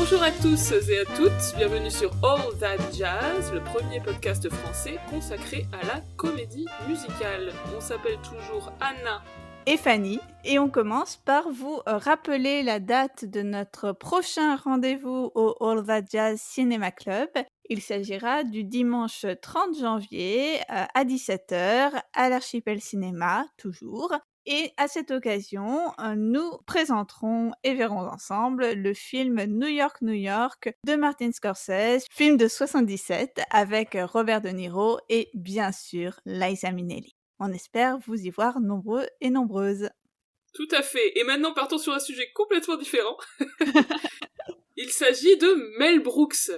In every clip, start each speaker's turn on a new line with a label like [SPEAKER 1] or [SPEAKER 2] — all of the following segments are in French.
[SPEAKER 1] Bonjour à tous et à toutes, bienvenue sur All That Jazz, le premier podcast français consacré à la comédie musicale. On s'appelle toujours Anna
[SPEAKER 2] et Fanny, et on commence par vous rappeler la date de notre prochain rendez-vous au All That Jazz Cinéma Club. Il s'agira du dimanche 30 janvier à 17h à l'Archipel Cinéma, toujours. Et à cette occasion, nous présenterons et verrons ensemble le film New York, New York de Martin Scorsese, film de 77 avec Robert De Niro et bien sûr Liza Minnelli. On espère vous y voir nombreux et nombreuses.
[SPEAKER 1] Tout à fait, et maintenant partons sur un sujet complètement différent. Il s'agit de Mel Brooks.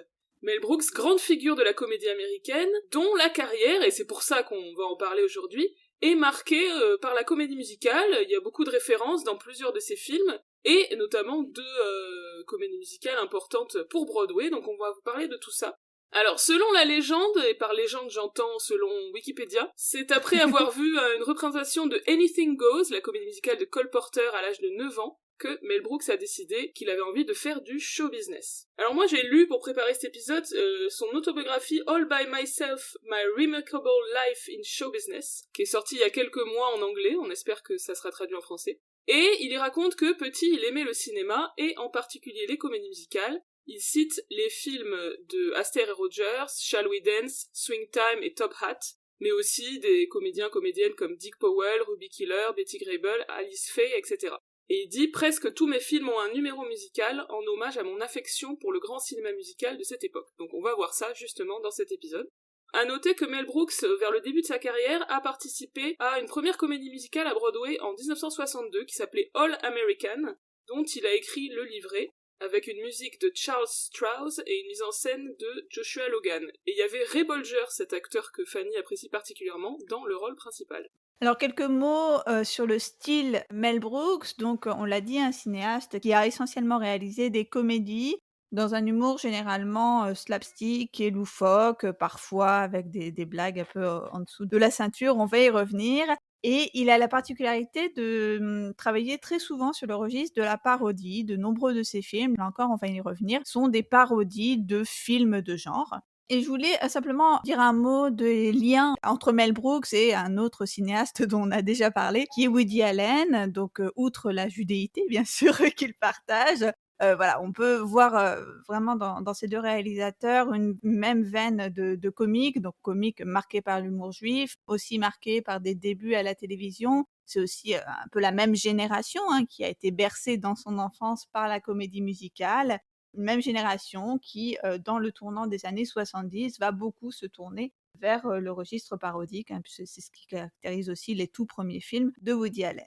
[SPEAKER 1] Mel Brooks, grande figure de la comédie américaine, dont la carrière, et c'est pour ça qu'on va en parler aujourd'hui, est marquée par la comédie musicale. Il y a beaucoup de références dans plusieurs de ses films, et notamment deux comédies musicales importantes pour Broadway, donc on va vous parler de tout ça. Alors, selon la légende, et par légende j'entends selon Wikipédia, c'est après avoir vu une représentation de Anything Goes, la comédie musicale de Cole Porter à l'âge de 9 ans, que Mel Brooks a décidé qu'il avait envie de faire du show business. Alors moi j'ai lu, pour préparer cet épisode, son autobiographie All by Myself, My Remarkable Life in Show Business, qui est sortie il y a quelques mois en anglais, on espère que ça sera traduit en français. Et il y raconte que petit il aimait le cinéma, et en particulier les comédies musicales. Il cite les films de Astaire et Rogers, Shall We Dance, Swing Time et Top Hat, mais aussi des comédiennes comme Dick Powell, Ruby Killer, Betty Grable, Alice Faye, etc. Et il dit « Presque tous mes films ont un numéro musical en hommage à mon affection pour le grand cinéma musical de cette époque. » Donc on va voir ça justement dans cet épisode. À noter que Mel Brooks, vers le début de sa carrière, a participé à une première comédie musicale à Broadway en 1962 qui s'appelait All American, dont il a écrit le livret, avec une musique de Charles Strauss et une mise en scène de Joshua Logan. Et il y avait Ray Bolger, cet acteur que Fanny apprécie particulièrement, dans le rôle principal.
[SPEAKER 2] Alors quelques mots sur le style Mel Brooks, donc on l'a dit, un cinéaste qui a essentiellement réalisé des comédies dans un humour généralement slapstick et loufoque, parfois avec des blagues un peu en dessous de la ceinture, on va y revenir. Et il a la particularité de travailler très souvent sur le registre de la parodie. De nombreux de ses films, là encore on va y revenir, sont des parodies de films de genre. Et je voulais simplement dire un mot des liens entre Mel Brooks et un autre cinéaste dont on a déjà parlé, qui est Woody Allen. Donc, outre la judéité, bien sûr, qu'il partage, voilà, on peut voir vraiment dans ces deux réalisateurs une même veine de comique, donc comique marquée par l'humour juif, aussi marquée par des débuts à la télévision. C'est aussi un peu la même génération qui a été bercée dans son enfance par la comédie musicale. Une même génération qui, dans le tournant des années 70, va beaucoup se tourner vers le registre parodique, puisque c'est ce qui caractérise aussi les tout premiers films de Woody Allen.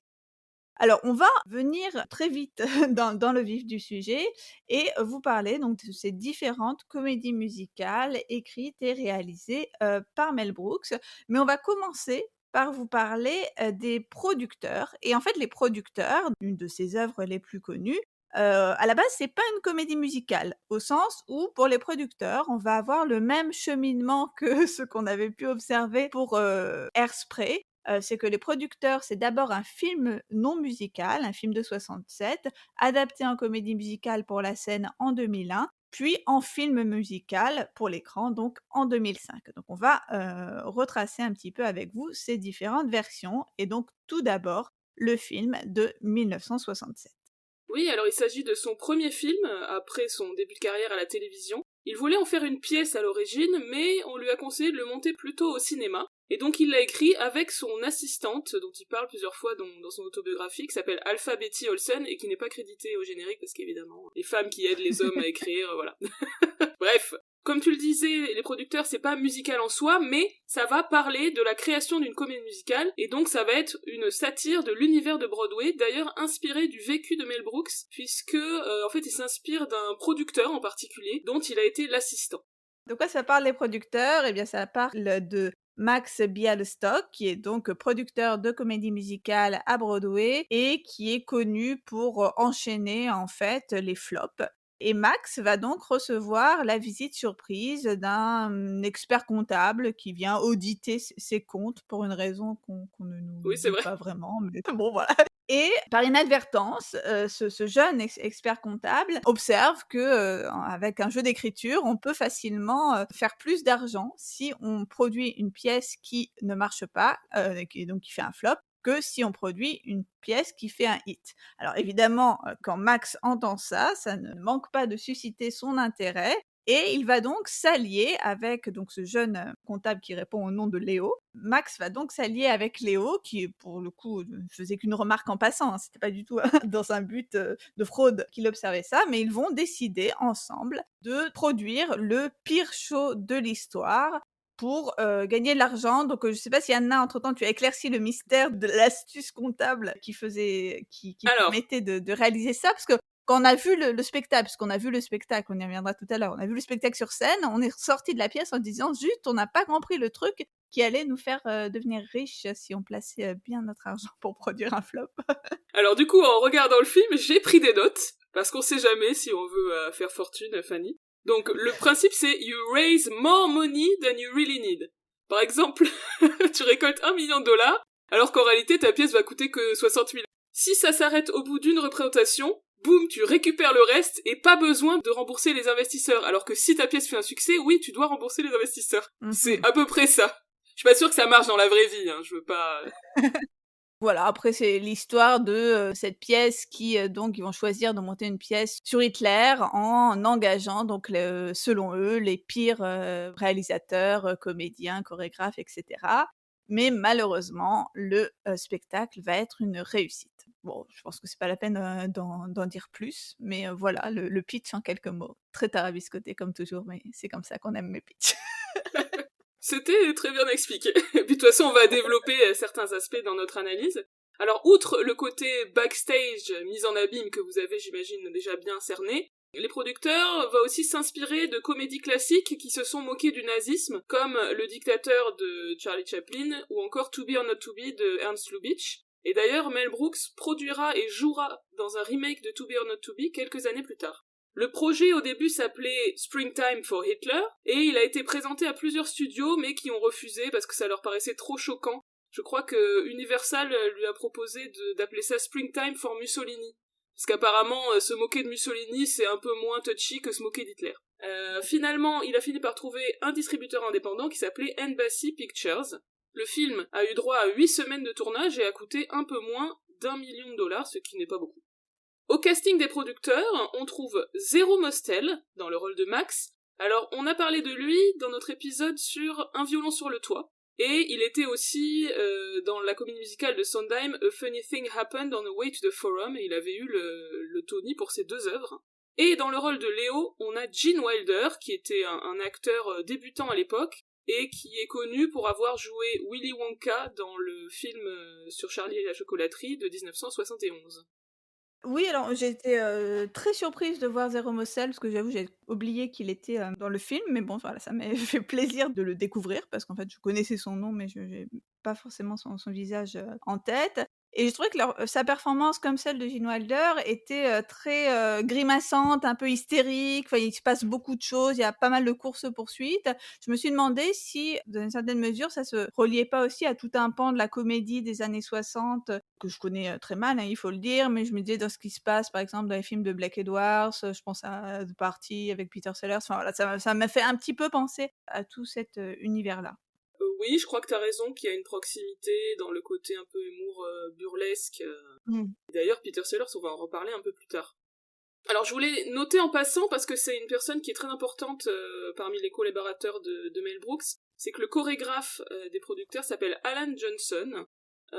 [SPEAKER 2] Alors, on va venir très vite dans le vif du sujet et vous parler donc de ces différentes comédies musicales écrites et réalisées par Mel Brooks. Mais on va commencer par vous parler des producteurs. Et en fait, les producteurs, une de ses œuvres les plus connues, à la base, c'est pas une comédie musicale, au sens où, pour les producteurs, on va avoir le même cheminement que ce qu'on avait pu observer pour Hairspray. C'est que les producteurs, c'est d'abord un film non musical, un film de 67, adapté en comédie musicale pour la scène en 2001, puis en film musical pour l'écran, donc en 2005. Donc on va retracer un petit peu avec vous ces différentes versions. Et donc tout d'abord, le film de 1967.
[SPEAKER 1] Oui, alors il s'agit de son premier film, après son début de carrière à la télévision. Il voulait en faire une pièce à l'origine, mais on lui a conseillé de le monter plutôt au cinéma. Et donc il l'a écrit avec son assistante, dont il parle plusieurs fois dans son autobiographie, qui s'appelle Alpha Betty Olsen, et qui n'est pas créditée au générique, parce qu'évidemment, les femmes qui aident les hommes à écrire, voilà. Bref, comme tu le disais, les producteurs, c'est pas musical en soi, mais ça va parler de la création d'une comédie musicale, et donc ça va être une satire de l'univers de Broadway, d'ailleurs inspiré du vécu de Mel Brooks, puisque, en fait, il s'inspire d'un producteur en particulier, dont il a été l'assistant.
[SPEAKER 2] De quoi ça parle, les producteurs? Eh bien, ça parle de Max Bialystock, qui est donc producteur de comédie musicale à Broadway et qui est connu pour enchaîner, en fait, les flops. Et Max va donc recevoir la visite surprise d'un expert comptable qui vient auditer ses comptes pour une raison qu'on ne nous
[SPEAKER 1] Oui, c'est
[SPEAKER 2] dit
[SPEAKER 1] vrai.
[SPEAKER 2] pas vraiment, mais bon voilà. Et par inadvertance, ce jeune expert comptable observe que, avec un jeu d'écriture, on peut facilement, faire plus d'argent si on produit une pièce qui ne marche pas, qui fait un flop, que si on produit une pièce qui fait un hit. Alors évidemment, quand Max entend ça, ça ne manque pas de susciter son intérêt et il va donc s'allier avec donc ce jeune, comptable qui répond au nom de Léo. Max va donc s'allier avec Léo qui, pour le coup, ne faisait qu'une remarque en passant, hein, c'était pas du tout dans un but, de fraude qu'il observait ça, mais ils vont décider ensemble de produire le pire show de l'histoire pour, gagner de l'argent. Donc, je sais pas si Anna, entre-temps, tu as éclairci le mystère de l'astuce comptable qui
[SPEAKER 1] Alors,
[SPEAKER 2] permettait de réaliser ça? Parce que quand on a vu le spectacle, parce qu'on a vu le spectacle, on y reviendra tout à l'heure, on a vu le spectacle sur scène, on est ressortis de la pièce en disant: «Zut, on n'a pas compris le truc qui allait nous faire, devenir riches si on plaçait, bien notre argent pour produire un flop».
[SPEAKER 1] alors du coup, en regardant le film, j'ai pris des notes, parce qu'on sait jamais si on veut faire fortune, Fanny. Donc, le principe, c'est you raise more money than you really need. Par exemple, tu récoltes $1 million, alors qu'en réalité, ta pièce va coûter que 60 000. Si ça s'arrête au bout d'une représentation, boum, tu récupères le reste et pas besoin de rembourser les investisseurs. Alors que si ta pièce fait un succès, oui, tu dois rembourser les investisseurs. C'est à peu près ça. Je suis pas sûre que ça marche dans la vraie vie, hein, je veux pas...
[SPEAKER 2] Voilà, après c'est l'histoire de, cette pièce qui, donc ils vont choisir de monter une pièce sur Hitler en engageant donc selon eux, les pires, réalisateurs, comédiens, chorégraphes et cetera. Mais malheureusement, le, spectacle va être une réussite. Bon, je pense que c'est pas la peine, d'en dire plus, mais, voilà le pitch en quelques mots. Très tarabiscoté comme toujours, mais c'est comme ça qu'on aime mes pitchs.
[SPEAKER 1] C'était très bien expliqué. Et puis de toute façon, on va développer certains aspects dans notre analyse. Alors, outre le côté backstage, mise en abîme que vous avez, j'imagine, déjà bien cerné, les producteurs vont aussi s'inspirer de comédies classiques qui se sont moquées du nazisme, comme Le Dictateur de Charlie Chaplin, ou encore To Be or Not to Be de Ernst Lubitsch. Et d'ailleurs, Mel Brooks produira et jouera dans un remake de To Be or Not to Be quelques années plus tard. Le projet au début s'appelait Springtime for Hitler, et il a été présenté à plusieurs studios, mais qui ont refusé parce que ça leur paraissait trop choquant. Je crois que Universal lui a proposé d'appeler ça Springtime for Mussolini. Parce qu'apparemment, se moquer de Mussolini, c'est un peu moins touchy que se moquer d'Hitler. Finalement, il a fini par trouver un distributeur indépendant qui s'appelait Embassy Pictures. Le film a eu droit à 8 semaines de tournage et a coûté un peu moins d'$1 million, ce qui n'est pas beaucoup. Au casting des producteurs, on trouve Zero Mostel dans le rôle de Max. Alors, on a parlé de lui dans notre épisode sur Un violon sur le toit. Et il était aussi dans la comédie musicale de Sondheim, A Funny Thing Happened on the Way to the Forum, et il avait eu le Tony pour ces 2 œuvres. Et dans le rôle de Léo, on a Gene Wilder, qui était un acteur débutant à l'époque, et qui est connu pour avoir joué Willy Wonka dans le film sur Charlie et la chocolaterie de 1971.
[SPEAKER 2] Oui, alors j'ai été, très surprise de voir Zero Mostel parce que j'avoue, j'ai oublié qu'il était, dans le film, mais bon, voilà, ça m'a fait plaisir de le découvrir parce qu'en fait, je connaissais son nom, mais je j'ai pas forcément son visage, en tête et j'ai trouvé que sa performance comme celle de Gene Wilder était, très, grimaçante, un peu hystérique, enfin, il se passe beaucoup de choses, il y a pas mal de courses-poursuites. Je me suis demandé si, dans une certaine mesure, ça se reliait pas aussi à tout un pan de la comédie des années 60, que je connais, très mal, hein, il faut le dire, mais je me disais dans ce qui se passe, par exemple, dans les films de Blake Edwards, je pense à The Party avec Peter Sellers, enfin voilà, ça m'a fait un petit peu penser à tout cet, univers-là.
[SPEAKER 1] Oui, je crois que t'as raison qu'il y a une proximité dans le côté un peu humour burlesque.
[SPEAKER 2] Mmh.
[SPEAKER 1] D'ailleurs, Peter Sellers, on va en reparler un peu plus tard. Alors, je voulais noter en passant, parce que c'est une personne qui est très importante parmi les collaborateurs de Mel Brooks, c'est que le chorégraphe des producteurs s'appelle Alan Johnson.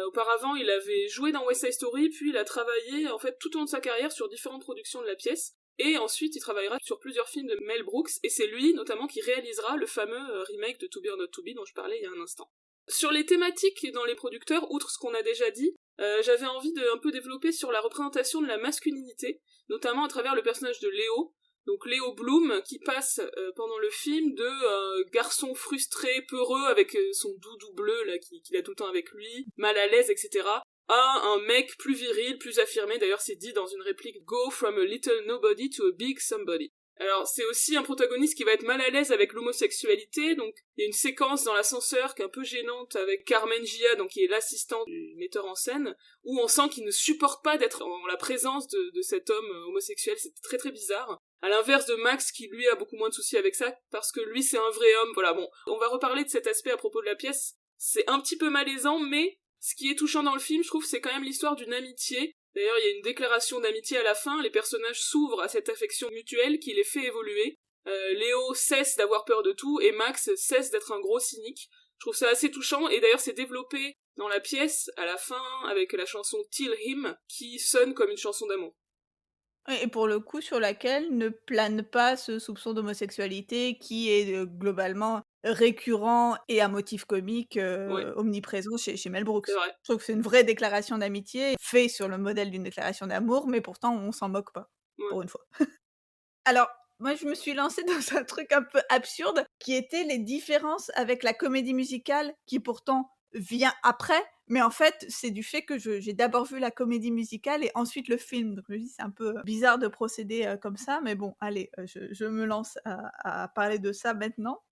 [SPEAKER 1] Auparavant, il avait joué dans West Side Story, puis il a travaillé en fait tout au long de sa carrière sur différentes productions de la pièce. Et ensuite, il travaillera sur plusieurs films de Mel Brooks, et c'est lui, notamment, qui réalisera le fameux remake de To Be or Not to Be dont je parlais il y a un instant. Sur les thématiques dans les producteurs, outre ce qu'on a déjà dit, j'avais envie de un peu développer sur la représentation de la masculinité, notamment à travers le personnage de Léo, donc Léo Bloom, qui passe pendant le film de garçon frustré, peureux, avec son doudou bleu là qu'il a tout le temps avec lui, mal à l'aise, etc., à un mec plus viril, plus affirmé. D'ailleurs, c'est dit dans une réplique « Go from a little nobody to a big somebody ». Alors, c'est aussi un protagoniste qui va être mal à l'aise avec l'homosexualité, donc il y a une séquence dans l'ascenseur qui est un peu gênante avec Carmen Gia, donc qui est l'assistante du metteur en scène, où on sent qu'il ne supporte pas d'être en la présence de cet homme homosexuel, c'est très très bizarre. À l'inverse de Max, qui lui a beaucoup moins de soucis avec ça, parce que lui c'est un vrai homme, voilà, bon, on va reparler de cet aspect à propos de la pièce, c'est un petit peu malaisant, mais ce qui est touchant dans le film, je trouve, c'est quand même l'histoire d'une amitié. D'ailleurs, il y a une déclaration d'amitié à la fin, les personnages s'ouvrent à cette affection mutuelle qui les fait évoluer. Léo cesse d'avoir peur de tout, et Max cesse d'être un gros cynique. Je trouve ça assez touchant, et d'ailleurs c'est développé dans la pièce, à la fin, avec la chanson Till Him, qui sonne comme une chanson d'amour.
[SPEAKER 2] Et pour le coup, sur laquelle ne plane pas ce soupçon d'homosexualité qui est globalement récurrent et à motif comique
[SPEAKER 1] Ouais,
[SPEAKER 2] omniprésent chez Mel Brooks.
[SPEAKER 1] c'est vrai.
[SPEAKER 2] Je trouve que c'est une vraie déclaration d'amitié, fait sur le modèle d'une déclaration d'amour, mais pourtant on s'en moque pas,
[SPEAKER 1] Ouais.
[SPEAKER 2] pour une fois. Alors, moi je me suis lancée dans un truc un peu absurde, qui était les différences avec la comédie musicale, qui pourtant vient après, mais en fait, c'est du fait que j'ai d'abord vu la comédie musicale et ensuite le film. Donc je me dis: «C'est un peu bizarre de procéder, comme ça», mais bon, allez, je me lance à parler de ça maintenant.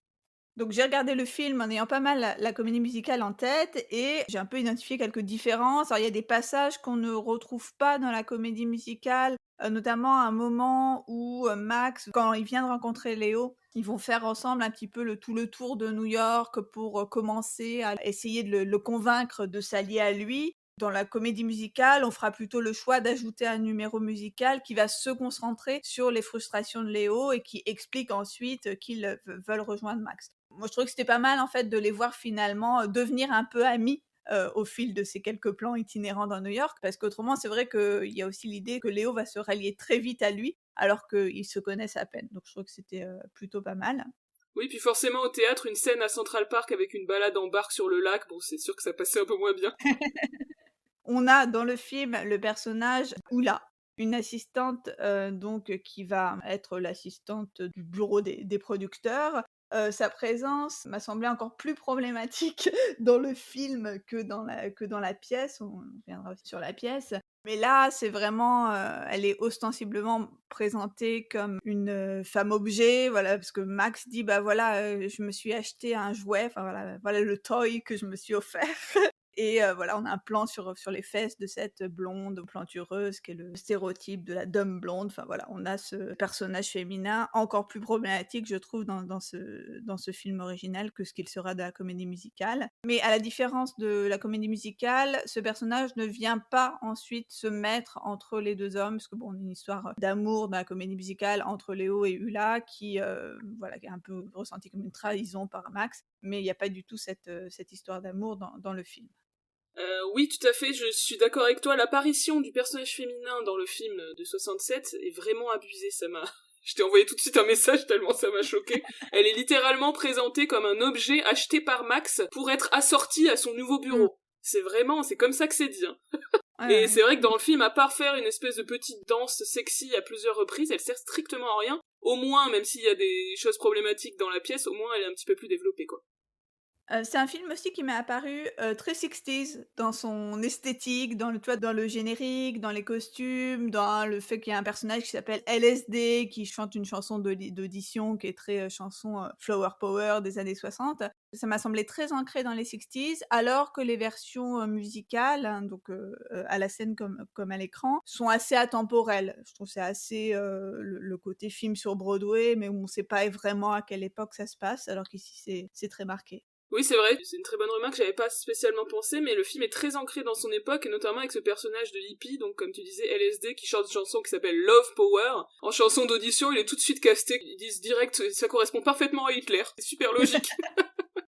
[SPEAKER 2] Donc j'ai regardé le film en ayant pas mal la comédie musicale en tête et j'ai un peu identifié quelques différences. Alors il y a des passages qu'on ne retrouve pas dans la comédie musicale, notamment un moment où, Max, quand il vient de rencontrer Léo, ils vont faire ensemble un petit peu tout le tour de New York pour, commencer à essayer de le convaincre de s'allier à lui. Dans la comédie musicale, on fera plutôt le choix d'ajouter un numéro musical qui va se concentrer sur les frustrations de Léo et qui explique ensuite qu'ils veulent rejoindre Max. Moi, je trouve que c'était pas mal en fait de les voir finalement devenir un peu amis au fil de ces quelques plans itinérants dans New York, parce qu'autrement, c'est vrai qu'il y a aussi l'idée que Léo va se rallier très vite à lui, alors qu'ils se connaissent à peine. Donc, je trouve que c'était plutôt pas mal.
[SPEAKER 1] Oui, puis forcément au théâtre, une scène à Central Park avec une balade en barque sur le lac, bon, c'est sûr que ça passait un peu moins bien.
[SPEAKER 2] On a dans le film le personnage Oula, une assistante donc qui va être l'assistante du bureau des producteurs. Sa présence m'a semblé encore plus problématique dans le film que dans la pièce. On reviendra aussi sur la pièce. Mais là, c'est vraiment, elle est ostensiblement présentée comme une, femme objet, voilà, parce que Max dit: «Bah, voilà, je me suis acheté un jouet, enfin voilà le toy que je me suis offert». Et voilà, on a un plan sur les fesses de cette blonde plantureuse qui est le stéréotype de la dame blonde. Enfin voilà, on a ce personnage féminin encore plus problématique, je trouve, dans ce film original que ce qu'il sera de la comédie musicale. Mais à la différence de la comédie musicale, ce personnage ne vient pas ensuite se mettre entre les 2 hommes, parce que bon, on a une histoire d'amour dans la comédie musicale entre Léo et Ulla qui, voilà, qui est un peu ressentie comme une trahison par Max, mais il y a pas du tout cette histoire d'amour dans le film.
[SPEAKER 1] Oui, tout à fait, je suis d'accord avec toi. L'apparition du personnage féminin dans le film de 67 est vraiment abusée, ça m'a... Je t'ai envoyé tout de suite un message tellement ça m'a choqué. Elle est littéralement présentée comme un objet acheté par Max pour être assorti à son nouveau
[SPEAKER 2] Mmh.
[SPEAKER 1] bureau. C'est comme ça que c'est dit, hein.
[SPEAKER 2] Ouais,
[SPEAKER 1] Et
[SPEAKER 2] ouais.
[SPEAKER 1] c'est vrai que dans le film, à part faire une espèce de petite danse sexy à plusieurs reprises, elle sert strictement à rien. Au moins, même s'il y a des choses problématiques dans la pièce, au moins elle est un petit peu plus développée, quoi.
[SPEAKER 2] C'est un film aussi qui m'est apparu, très 60s dans son esthétique, dans le tu vois, dans le générique, dans les costumes, dans le fait qu'il y a un personnage qui s'appelle LSD, qui chante une chanson d'audition qui est très, chanson, flower power des années 60. Ça m'a semblé très ancré dans les 60s, alors que les versions, musicales, hein, donc à la scène comme à l'écran, sont assez atemporelles. Je trouve que c'est assez, le côté film sur Broadway, mais où on ne sait pas vraiment à quelle époque ça se passe, alors qu'ici c'est très marqué.
[SPEAKER 1] Oui, c'est vrai, c'est une très bonne remarque, j'avais pas spécialement pensé, mais le film est très ancré dans son époque, et notamment avec ce personnage de hippie, donc comme tu disais, LSD, qui chante une chanson qui s'appelle Love Power. En chanson d'audition, il est tout de suite casté, ils disent direct, ça correspond parfaitement à Hitler, c'est super logique.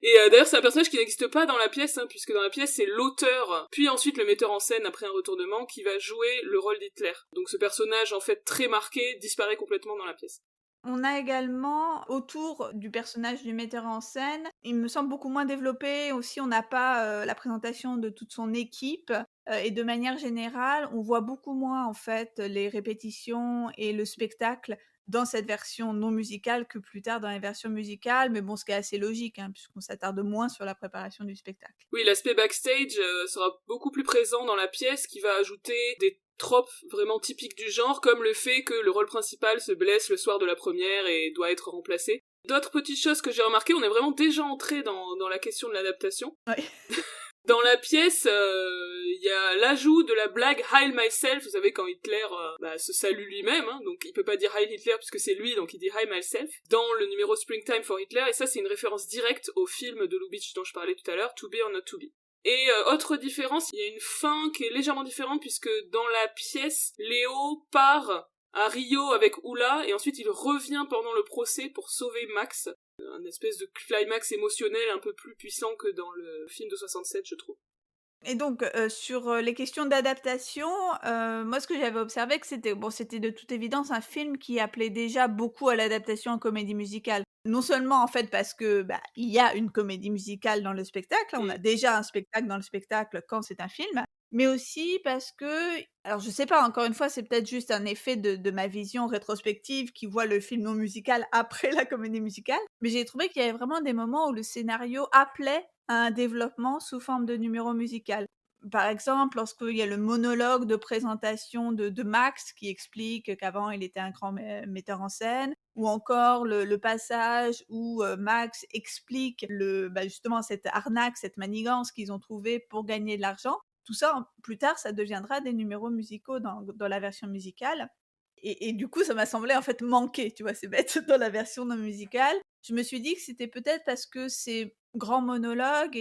[SPEAKER 1] Et d'ailleurs, c'est un personnage qui n'existe pas dans la pièce, hein, puisque dans la pièce, c'est l'auteur, puis ensuite le metteur en scène, après un retournement, qui va jouer le rôle d'Hitler. Donc ce personnage, en fait, très marqué, disparaît complètement dans la pièce.
[SPEAKER 2] On a également, autour du personnage du metteur en scène, il me semble beaucoup moins développé. Aussi, on n'a pas, la présentation de toute son équipe, et de manière générale, on voit beaucoup moins, en fait, les répétitions et le spectacle dans cette version non musicale que plus tard dans les versions musicales, mais bon, ce qui est assez logique, hein, puisqu'on s'attarde moins sur la préparation du spectacle.
[SPEAKER 1] Oui, l'aspect backstage sera beaucoup plus présent dans la pièce, qui va ajouter des tropes vraiment typiques du genre, comme le fait que le rôle principal se blesse le soir de la première et doit être remplacé. D'autres petites choses que j'ai remarquées, on est vraiment déjà entré dans la question de l'adaptation.
[SPEAKER 2] Ouais.
[SPEAKER 1] Dans la pièce, il y a l'ajout de la blague Heil myself, vous savez quand Hitler se salue lui-même, hein, donc il peut pas dire Heil Hitler puisque c'est lui, donc il dit Heil myself, dans le numéro Springtime for Hitler, et ça c'est une référence directe au film de Lubitsch dont je parlais tout à l'heure, To Be or Not To Be. Et autre différence, il y a une fin qui est légèrement différente puisque dans la pièce, Léo part à Rio avec Oula, et ensuite il revient pendant le procès pour sauver Max. Un espèce de climax émotionnel un peu plus puissant que dans le film de 67, je trouve.
[SPEAKER 2] Et donc, sur, les questions d'adaptation, moi ce que j'avais observé que c'était de toute évidence un film qui appelait déjà beaucoup à l'adaptation en comédie musicale. Non seulement en fait parce que, il y a une comédie musicale dans le spectacle, on a déjà un spectacle dans le spectacle quand c'est un film, mais aussi parce que alors je sais pas, encore une fois, c'est peut-être juste un effet de ma vision rétrospective qui voit le film non musical après la comédie musicale, mais j'ai trouvé qu'il y avait vraiment des moments où le scénario appelait à un développement sous forme de numéro musical. Par exemple, lorsqu'il y a le monologue de présentation de Max qui explique qu'avant il était un grand metteur en scène, ou encore le passage où Max explique justement cette arnaque, cette manigance qu'ils ont trouvée pour gagner de l'argent. Tout ça, plus tard, ça deviendra des numéros musicaux dans la version musicale. Et du coup, ça m'a semblé en fait manquer, tu vois, c'est bête, dans la version non musicale. Je me suis dit que c'était peut-être parce que ces grands monologues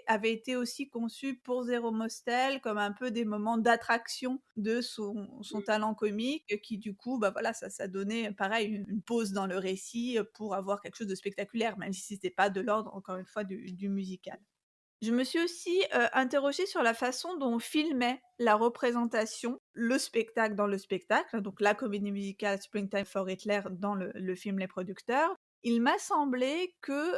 [SPEAKER 2] avaient été aussi conçus pour Zéro Mostel comme un peu des moments d'attraction de son talent comique, qui du coup, ça donnait pareil une pause dans le récit pour avoir quelque chose de spectaculaire, même si c'était pas de l'ordre, encore une fois, du musical. Je me suis aussi interrogée sur la façon dont on filmait la représentation, le spectacle dans le spectacle, donc la comédie musicale Springtime for Hitler dans le film Les Producteurs. Il m'a semblé que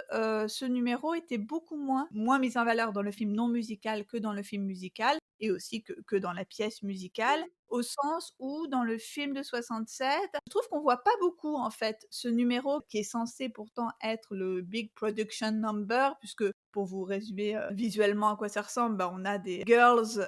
[SPEAKER 2] ce numéro était beaucoup moins mis en valeur dans le film non musical que dans le film musical, et aussi que dans la pièce musicale, au sens où dans le film de 67, je trouve qu'on voit pas beaucoup en fait ce numéro qui est censé pourtant être le big production number, puisque pour vous résumer visuellement à quoi ça ressemble, on a des girls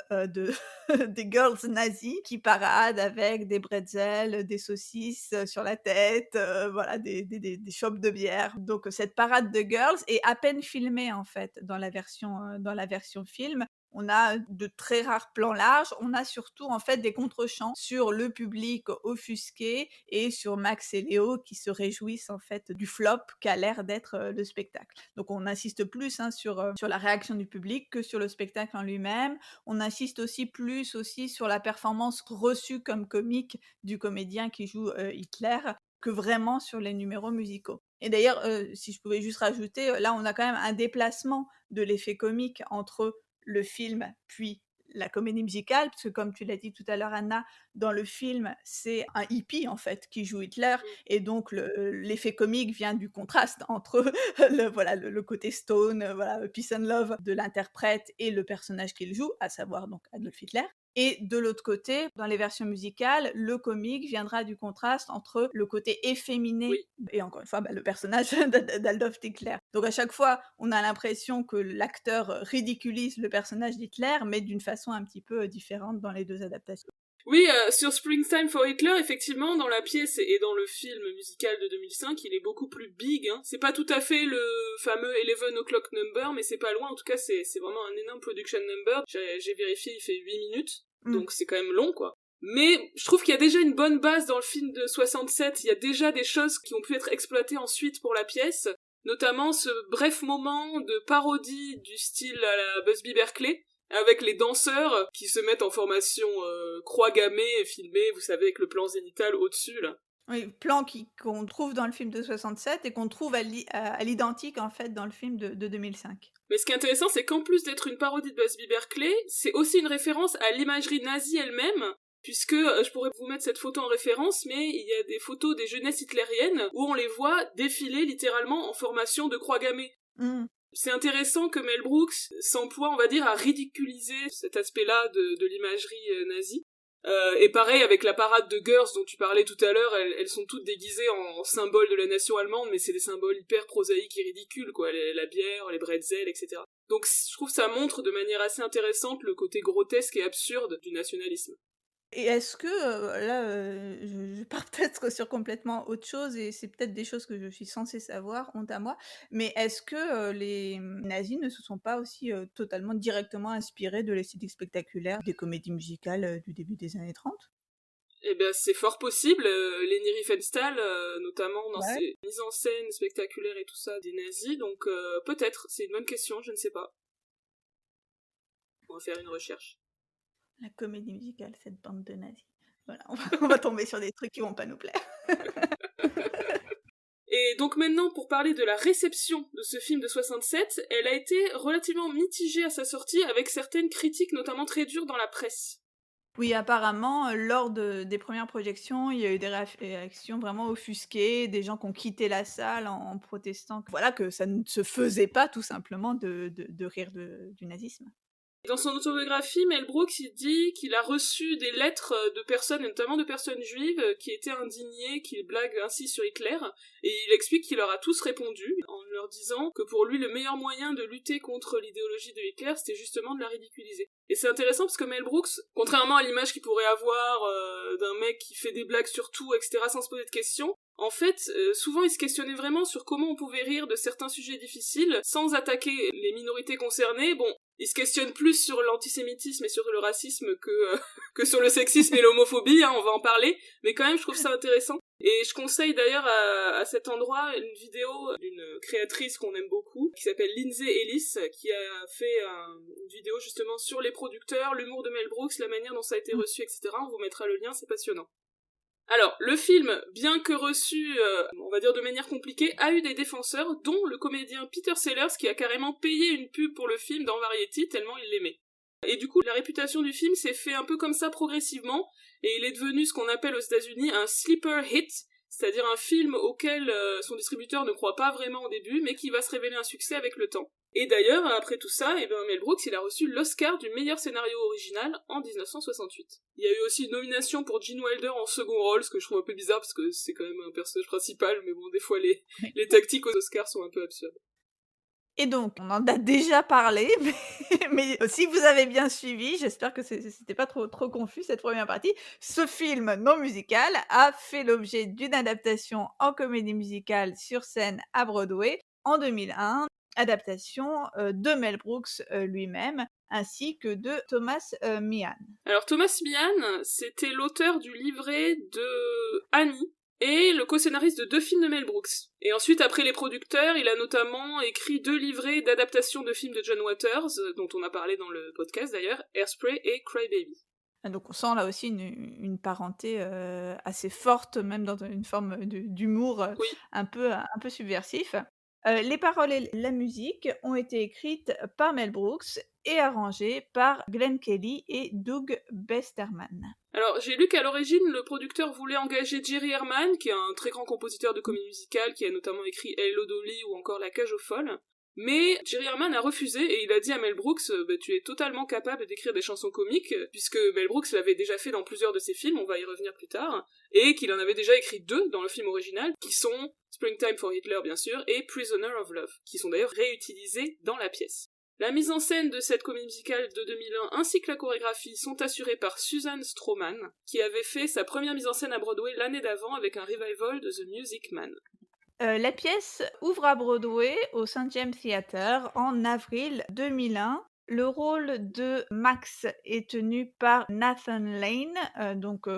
[SPEAKER 2] des girls nazies qui paradent avec des bretzels, des saucisses sur la tête, voilà, des chopes de bière. Donc cette parade de girls est à peine filmée en fait dans la version film. On a de très rares plans larges, on a surtout en fait des contre-champs sur le public offusqué et sur Max et Léo qui se réjouissent en fait du flop qu'a l'air d'être le spectacle. Donc on insiste plus sur la réaction du public que sur le spectacle en lui-même. On insiste aussi plus sur la performance reçue comme comique du comédien qui joue Hitler que vraiment sur les numéros musicaux. Et d'ailleurs, si je pouvais juste rajouter, là on a quand même un déplacement de l'effet comique entre le film puis la comédie musicale, parce que comme tu l'as dit tout à l'heure Anna, dans le film c'est un hippie en fait qui joue Hitler, et donc l'effet comique vient du contraste entre le côté stone, peace and love de l'interprète et le personnage qu'il joue, à savoir donc Adolf Hitler. Et de l'autre côté, dans les versions musicales, le comique viendra du contraste entre le côté efféminé et encore une fois le personnage d'Adolf Hitler. Donc à chaque fois, on a l'impression que l'acteur ridiculise le personnage d'Hitler, mais d'une façon un petit peu différente dans les deux adaptations.
[SPEAKER 1] Oui, sur Springtime for Hitler, effectivement, dans la pièce et dans le film musical de 2005, il est beaucoup plus big, hein. C'est pas tout à fait le fameux 11 o'clock number, mais c'est pas loin, en tout cas, c'est vraiment un énorme production number. J'ai vérifié, il fait 8 minutes, donc c'est quand même long, quoi. Mais je trouve qu'il y a déjà une bonne base dans le film de 67, il y a déjà des choses qui ont pu être exploitées ensuite pour la pièce, notamment ce bref moment de parodie du style à la Busby Berkeley, avec les danseurs qui se mettent en formation croix gammée, filmée, vous savez, avec le plan zénithal au-dessus, là.
[SPEAKER 2] Oui, plan qu'on trouve dans le film de 67 et qu'on trouve à l'identique, en fait, dans le film de 2005.
[SPEAKER 1] Mais ce qui est intéressant, c'est qu'en plus d'être une parodie de Busby Berkeley, c'est aussi une référence à l'imagerie nazie elle-même, puisque, je pourrais vous mettre cette photo en référence, mais il y a des photos des jeunesses hitlériennes où on les voit défiler littéralement en formation de croix gammée. C'est intéressant que Mel Brooks s'emploie, on va dire, à ridiculiser cet aspect-là de l'imagerie nazie. Et pareil avec la parade de Girls dont tu parlais tout à l'heure, elles sont toutes déguisées en symboles de la nation allemande, mais c'est des symboles hyper prosaïques et ridicules, quoi, la bière, les bretzels, etc. Donc je trouve que ça montre de manière assez intéressante le côté grotesque et absurde du nationalisme.
[SPEAKER 2] Et est-ce que, là, je pars peut-être sur complètement autre chose et c'est peut-être des choses que je suis censée savoir, honte à moi, mais est-ce que, les nazis ne se sont pas aussi, totalement directement inspirés de l'esthétique spectaculaire des comédies musicales, du début des années 30?
[SPEAKER 1] Eh ben c'est fort possible, Leni Riefenstahl, notamment dans
[SPEAKER 2] Ouais.
[SPEAKER 1] ses mises en scène spectaculaires et tout ça, des nazis, donc peut-être, c'est une bonne question, je ne sais pas. On va faire une recherche.
[SPEAKER 2] La comédie musicale, cette bande de nazis. Voilà, on va tomber sur des trucs qui vont pas nous plaire.
[SPEAKER 1] Et donc maintenant, pour parler de la réception de ce film de 67, elle a été relativement mitigée à sa sortie, avec certaines critiques notamment très dures dans la presse.
[SPEAKER 2] Oui, apparemment, lors des premières projections, il y a eu des réactions vraiment offusquées, des gens qui ont quitté la salle en protestant voilà, que ça ne se faisait pas tout simplement de rire du nazisme.
[SPEAKER 1] Dans son autobiographie, Mel Brooks il dit qu'il a reçu des lettres de personnes, et notamment de personnes juives, qui étaient indignées qu'il blague ainsi sur Hitler, et il explique qu'il leur a tous répondu, en leur disant que pour lui le meilleur moyen de lutter contre l'idéologie de Hitler, c'était justement de la ridiculiser. Et c'est intéressant parce que Mel Brooks, contrairement à l'image qu'il pourrait avoir d'un mec qui fait des blagues sur tout, etc., sans se poser de questions, en fait, souvent il se questionnait vraiment sur comment on pouvait rire de certains sujets difficiles sans attaquer les minorités concernées. Bon, il se questionne plus sur l'antisémitisme et sur le racisme que sur le sexisme et l'homophobie, hein, on va en parler, mais quand même je trouve ça intéressant. Et je conseille d'ailleurs à cet endroit une vidéo d'une créatrice qu'on aime beaucoup, qui s'appelle Lindsay Ellis, qui a fait une vidéo justement sur les producteurs, l'humour de Mel Brooks, la manière dont ça a été reçu, etc. On vous mettra le lien, c'est passionnant. Alors, le film, bien que reçu, on va dire de manière compliquée, a eu des défenseurs, dont le comédien Peter Sellers, qui a carrément payé une pub pour le film dans Variety, tellement il l'aimait. Et du coup, la réputation du film s'est fait un peu comme ça progressivement, et il est devenu ce qu'on appelle aux États-Unis un sleeper hit, c'est-à-dire un film auquel son distributeur ne croit pas vraiment au début, mais qui va se révéler un succès avec le temps. Et d'ailleurs, après tout ça, Mel Brooks, il a reçu l'Oscar du meilleur scénario original en 1968. Il y a eu aussi une nomination pour Gene Wilder en second rôle, ce que je trouve un peu bizarre parce que c'est quand même un personnage principal, mais bon, des fois les tactiques aux Oscars sont un peu absurdes.
[SPEAKER 2] Et donc, on en a déjà parlé, mais si vous avez bien suivi, j'espère que c'était pas trop confus cette première partie. Ce film non musical a fait l'objet d'une adaptation en comédie musicale sur scène à Broadway en 2001, adaptation de Mel Brooks lui-même, ainsi que de Thomas Meehan.
[SPEAKER 1] Alors Thomas Meehan, c'était l'auteur du livret de Annie, et le co-scénariste de 2 films de Mel Brooks. Et ensuite, après les producteurs, il a notamment écrit 2 livrets d'adaptation de films de John Waters, dont on a parlé dans le podcast d'ailleurs, Hairspray et Cry Baby.
[SPEAKER 2] Donc on sent là aussi une parenté assez forte, même dans une forme d'humour
[SPEAKER 1] Oui.
[SPEAKER 2] un peu subversif. Les paroles et la musique ont été écrites par Mel Brooks et arrangées par Glenn Kelly et Doug Besterman.
[SPEAKER 1] Alors, j'ai lu qu'à l'origine, le producteur voulait engager Jerry Herman, qui est un très grand compositeur de comédie musicale, qui a notamment écrit Hello Dolly ou encore La Cage aux Folles. Mais Jerry Herman a refusé et il a dit à Mel Brooks tu es totalement capable d'écrire des chansons comiques, puisque Mel Brooks l'avait déjà fait dans plusieurs de ses films, on va y revenir plus tard, et qu'il en avait déjà écrit 2 dans le film original, qui sont Springtime for Hitler bien sûr, et Prisoner of Love, qui sont d'ailleurs réutilisés dans la pièce. La mise en scène de cette comédie musicale de 2001 ainsi que la chorégraphie sont assurées par Susan Stroman, qui avait fait sa première mise en scène à Broadway l'année d'avant avec un revival de The Music Man.
[SPEAKER 2] La pièce ouvre à Broadway au St. James Theatre en avril 2001. Le rôle de Max est tenu par Nathan Lane,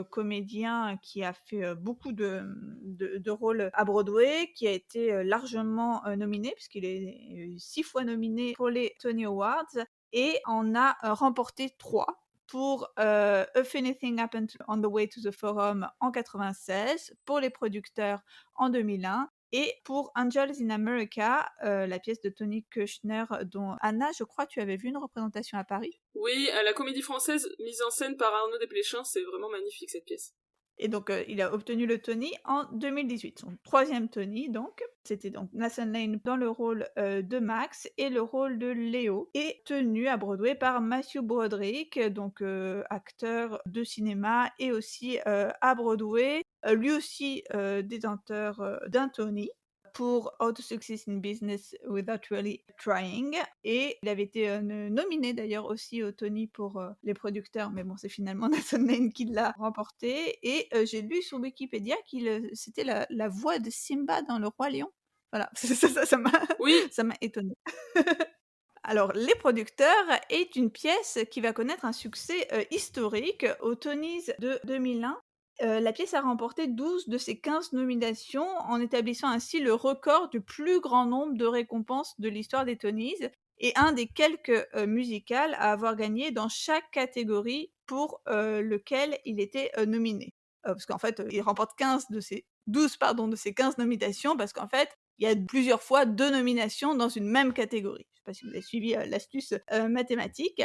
[SPEAKER 2] comédien qui a fait beaucoup de rôles à Broadway, qui a été largement nominé, puisqu'il est 6 fois nominé pour les Tony Awards, et en a remporté 3 pour If Anything Happened on the Way to the Forum en 1996, pour les producteurs en 2001, et pour Angels in America, la pièce de Tony Kushner, dont Anna, je crois, tu avais vu une représentation à Paris.
[SPEAKER 1] Oui, à la Comédie Française, mise en scène par Arnaud Desplechin, c'est vraiment magnifique cette pièce.
[SPEAKER 2] Et donc, il a obtenu le Tony en 2018, son 3e Tony donc. C'était donc Nathan Lane dans le rôle, de Max et le rôle de Léo et tenu à Broadway par Matthew Broderick, donc acteur de cinéma et aussi, à Broadway, lui aussi, détenteur, d'un Tony pour How to Succeed in Business Without Really Trying et il avait été, nominé d'ailleurs aussi au Tony pour, les producteurs, mais bon, c'est finalement Nathan Lane qui l'a remporté et j'ai lu sur Wikipédia qu'il, c'était la voix de Simba dans Le Roi Lion. Voilà, ça m'a
[SPEAKER 1] Oui,
[SPEAKER 2] ça m'a étonnée. Alors, Les Producteurs est une pièce qui va connaître un succès, historique aux Tonys de 2001. La pièce a remporté 12 de ses 15 nominations, en établissant ainsi le record du plus grand nombre de récompenses de l'histoire des Tonys et un des quelques, musicals à avoir gagné dans chaque catégorie pour, lequel il était, nominé. Parce qu'en fait, il remporte 15 de ses 12 pardon, de ses 15 nominations parce qu'en fait, il y a plusieurs fois 2 nominations dans une même catégorie. Je ne sais pas si vous avez suivi, l'astuce, mathématique.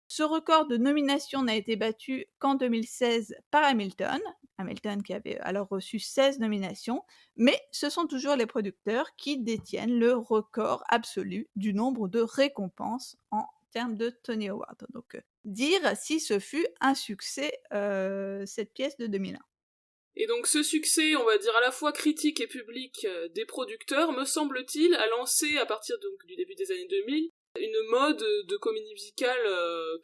[SPEAKER 2] Ce record de nomination n'a été battu qu'en 2016 par Hamilton. Hamilton qui avait alors reçu 16 nominations, mais ce sont toujours les producteurs qui détiennent le record absolu du nombre de récompenses en termes de Tony Award. Donc, dire si ce fut un succès, cette pièce de 2001.
[SPEAKER 1] et donc ce succès, on va dire à la fois critique et public des producteurs, me semble-t-il, a lancé à partir donc, du début des années 2000 une mode de comédie musicale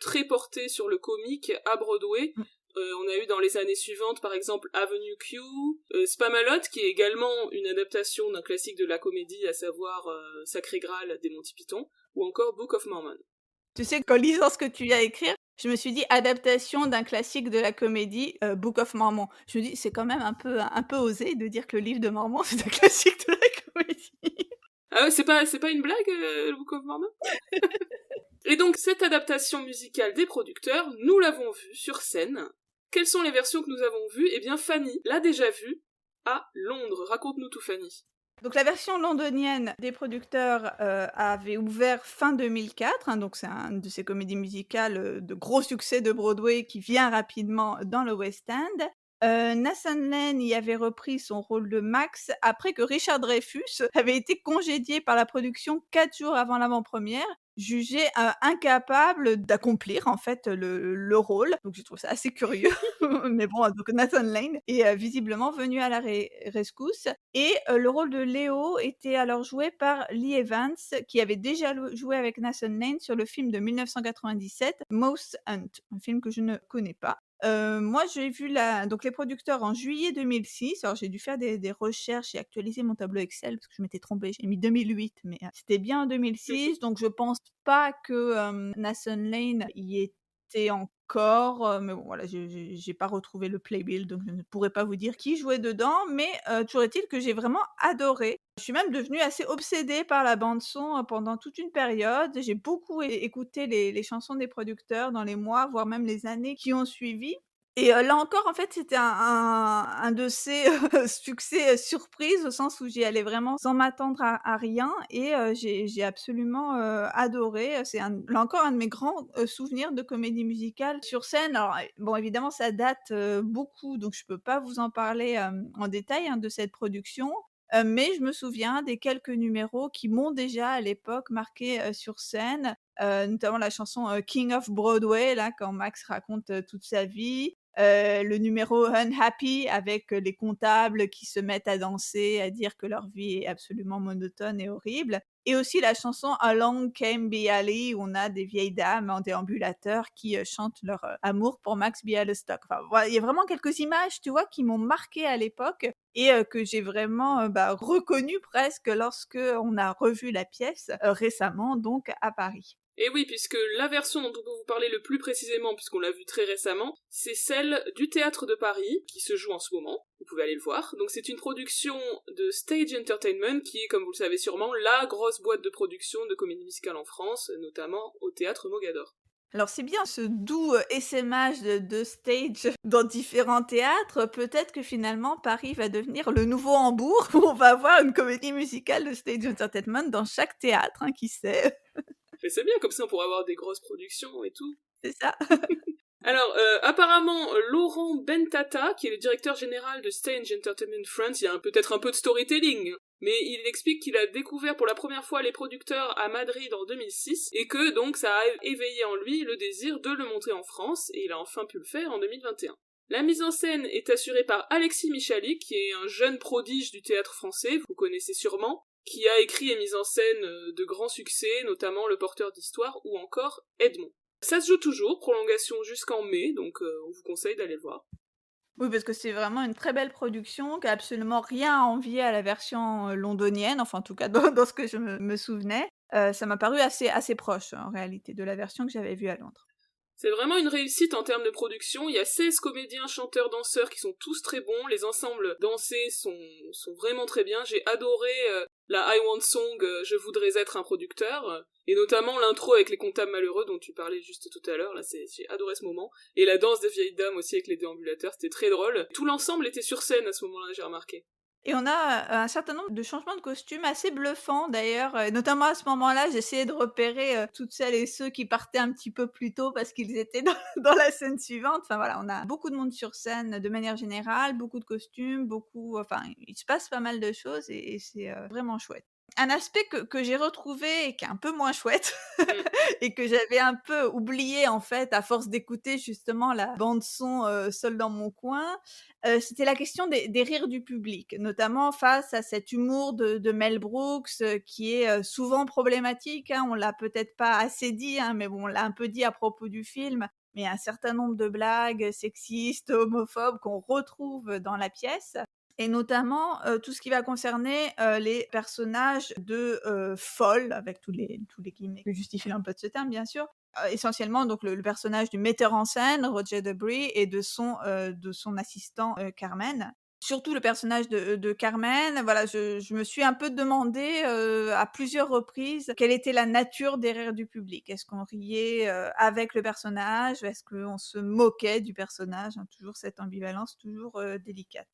[SPEAKER 1] très portée sur le comique à Broadway. On a eu dans les années suivantes par exemple Avenue Q, Spamalot qui est également une adaptation d'un classique de la comédie, à savoir Sacré Graal des Monty Python, ou encore Book of Mormon.
[SPEAKER 2] Tu sais qu'en lisant ce que tu viens d'écrire, je me suis dit adaptation d'un classique de la comédie, Book of Mormon. Je me dis c'est quand même un peu osé de dire que le livre de Mormon c'est un classique de la comédie.
[SPEAKER 1] Ah ouais, c'est pas une blague, le Book of Mormon? Et donc, cette adaptation musicale des producteurs, nous l'avons vue sur scène. Quelles sont les versions que nous avons vues? Eh bien, Fanny l'a déjà vue à Londres. Raconte-nous tout, Fanny.
[SPEAKER 2] Donc la version londonienne des producteurs, avait ouvert fin 2004, hein, donc c'est un de ces comédies musicales, de gros succès de Broadway qui vient rapidement dans le West End. Nathan Lane y avait repris son rôle de Max après que Richard Dreyfuss avait été congédié par la production 4 jours avant l'avant-première, jugé, incapable d'accomplir en fait le rôle. Donc je trouve ça assez curieux. Mais bon, donc Nathan Lane est, visiblement venu à la rescousse et le rôle de Léo était alors joué par Lee Evans qui avait déjà joué avec Nathan Lane sur le film de 1997, Mouse Hunt, un film que je ne connais pas. Moi, j'ai vu donc les producteurs en juillet 2006. Alors j'ai dû faire des recherches et actualiser mon tableau Excel parce que je m'étais trompée, j'ai mis 2008, mais c'était bien en 2006, donc je pense pas que, Nathan Lane y était encore, mais bon voilà, j'ai pas retrouvé le playbill, donc je ne pourrais pas vous dire qui jouait dedans, mais toujours est-il que j'ai vraiment adoré. Je suis même devenue assez obsédée par la bande son, pendant toute une période. J'ai beaucoup écouté les chansons des producteurs dans les mois, voire même les années qui ont suivi et là encore, en fait, c'était un de ces, succès, surprises au sens où j'y allais vraiment sans m'attendre à rien et j'ai absolument, adoré. C'est là encore un de mes grands, souvenirs de comédie musicale sur scène. Alors, bon, évidemment, ça date, beaucoup, donc je peux pas vous en parler, en détail, hein, de cette production. Mais je me souviens des quelques numéros qui m'ont déjà à l'époque marquée, sur scène, notamment la chanson, King of Broadway là, quand Max raconte, toute sa vie. Le numéro Unhappy avec, les comptables qui se mettent à danser, à dire que leur vie est absolument monotone et horrible. Et aussi la chanson Along Came Bialy où on a des vieilles dames en déambulateur qui, chantent leur, amour pour Max Bialystock. Enfin voilà, il y a vraiment quelques images, tu vois, qui m'ont marquée à l'époque et que j'ai vraiment, reconnues presque lorsque on a revu la pièce, récemment donc à Paris.
[SPEAKER 1] Et oui, puisque la version dont on peut vous parler le plus précisément, puisqu'on l'a vue très récemment, c'est celle du Théâtre de Paris, qui se joue en ce moment, vous pouvez aller le voir. Donc c'est une production de Stage Entertainment, qui est, comme vous le savez sûrement, la grosse boîte de production de comédie musicale en France, notamment au Théâtre Mogador.
[SPEAKER 2] Alors c'est bien ce doux, essaimage de stage dans différents théâtres, peut-être que finalement Paris va devenir le nouveau Hambourg où on va avoir une comédie musicale de Stage Entertainment dans chaque théâtre, hein, qui sait?
[SPEAKER 1] Mais c'est bien, comme ça on pourra avoir des grosses productions et tout.
[SPEAKER 2] C'est ça.
[SPEAKER 1] Alors, apparemment, Laurent Bentata, qui est le directeur général de Stage Entertainment France, il y a peut-être un peu de storytelling, mais il explique qu'il a découvert pour la première fois les producteurs à Madrid en 2006, et que donc ça a éveillé en lui le désir de le montrer en France, et il a enfin pu le faire en 2021. La mise en scène est assurée par Alexis Michalik, qui est un jeune prodige du théâtre français, vous connaissez sûrement, qui a écrit et mis en scène de grands succès, notamment Le Porteur d'Histoire ou encore Edmond. Ça se joue toujours, prolongation jusqu'en mai, donc on vous conseille d'aller le voir.
[SPEAKER 2] Oui, parce que c'est vraiment une très belle production qui a absolument rien à envier à la version londonienne, enfin en tout cas dans ce que je me souvenais. Ça m'a paru assez proche en réalité de la version que j'avais vue à Londres.
[SPEAKER 1] C'est vraiment une réussite en termes de production, il y a 16 comédiens, chanteurs, danseurs qui sont tous très bons, les ensembles dansés sont vraiment très bien, j'ai adoré la I Want Song, Je voudrais être un producteur, et notamment l'intro avec les comptables malheureux dont tu parlais juste tout à l'heure, là j'ai adoré ce moment, et la danse des vieilles dames aussi avec les déambulateurs, c'était très drôle. Tout l'ensemble était sur scène à ce moment-là, j'ai remarqué.
[SPEAKER 2] Et on a un certain nombre de changements de costumes assez bluffants d'ailleurs, notamment à ce moment-là, j'essayais de repérer toutes celles et ceux qui partaient un petit peu plus tôt parce qu'ils étaient dans la scène suivante. Enfin voilà, on a beaucoup de monde sur scène de manière générale, beaucoup de costumes, enfin il se passe pas mal de choses et c'est vraiment chouette. Un aspect que j'ai retrouvé et qui est un peu moins chouette
[SPEAKER 1] Mm.
[SPEAKER 2] et que j'avais un peu oublié en fait à force d'écouter justement la bande son seule dans mon coin, c'était la question des rires du public, notamment face à cet humour de Mel Brooks qui est souvent problématique, hein. On l'a peut-être pas assez dit, hein, mais bon, on l'a un peu dit à propos du film, mais il y a un certain nombre de blagues sexistes, homophobes qu'on retrouve dans la pièce. Et notamment, tout ce qui va concerner, les personnages de, folles, avec tous les guillemets que justifient l'emploi de ce terme, bien sûr. Essentiellement donc le personnage du metteur en scène, Roger Debris, et de son assistant, Carmen. Surtout le personnage de Carmen, voilà, je me suis un peu demandé, à plusieurs reprises, quelle était la nature des rires du public. Est-ce qu'on riait, avec le personnage? Est-ce qu'on se moquait du personnage? Hein, toujours cette ambivalence, toujours, délicate.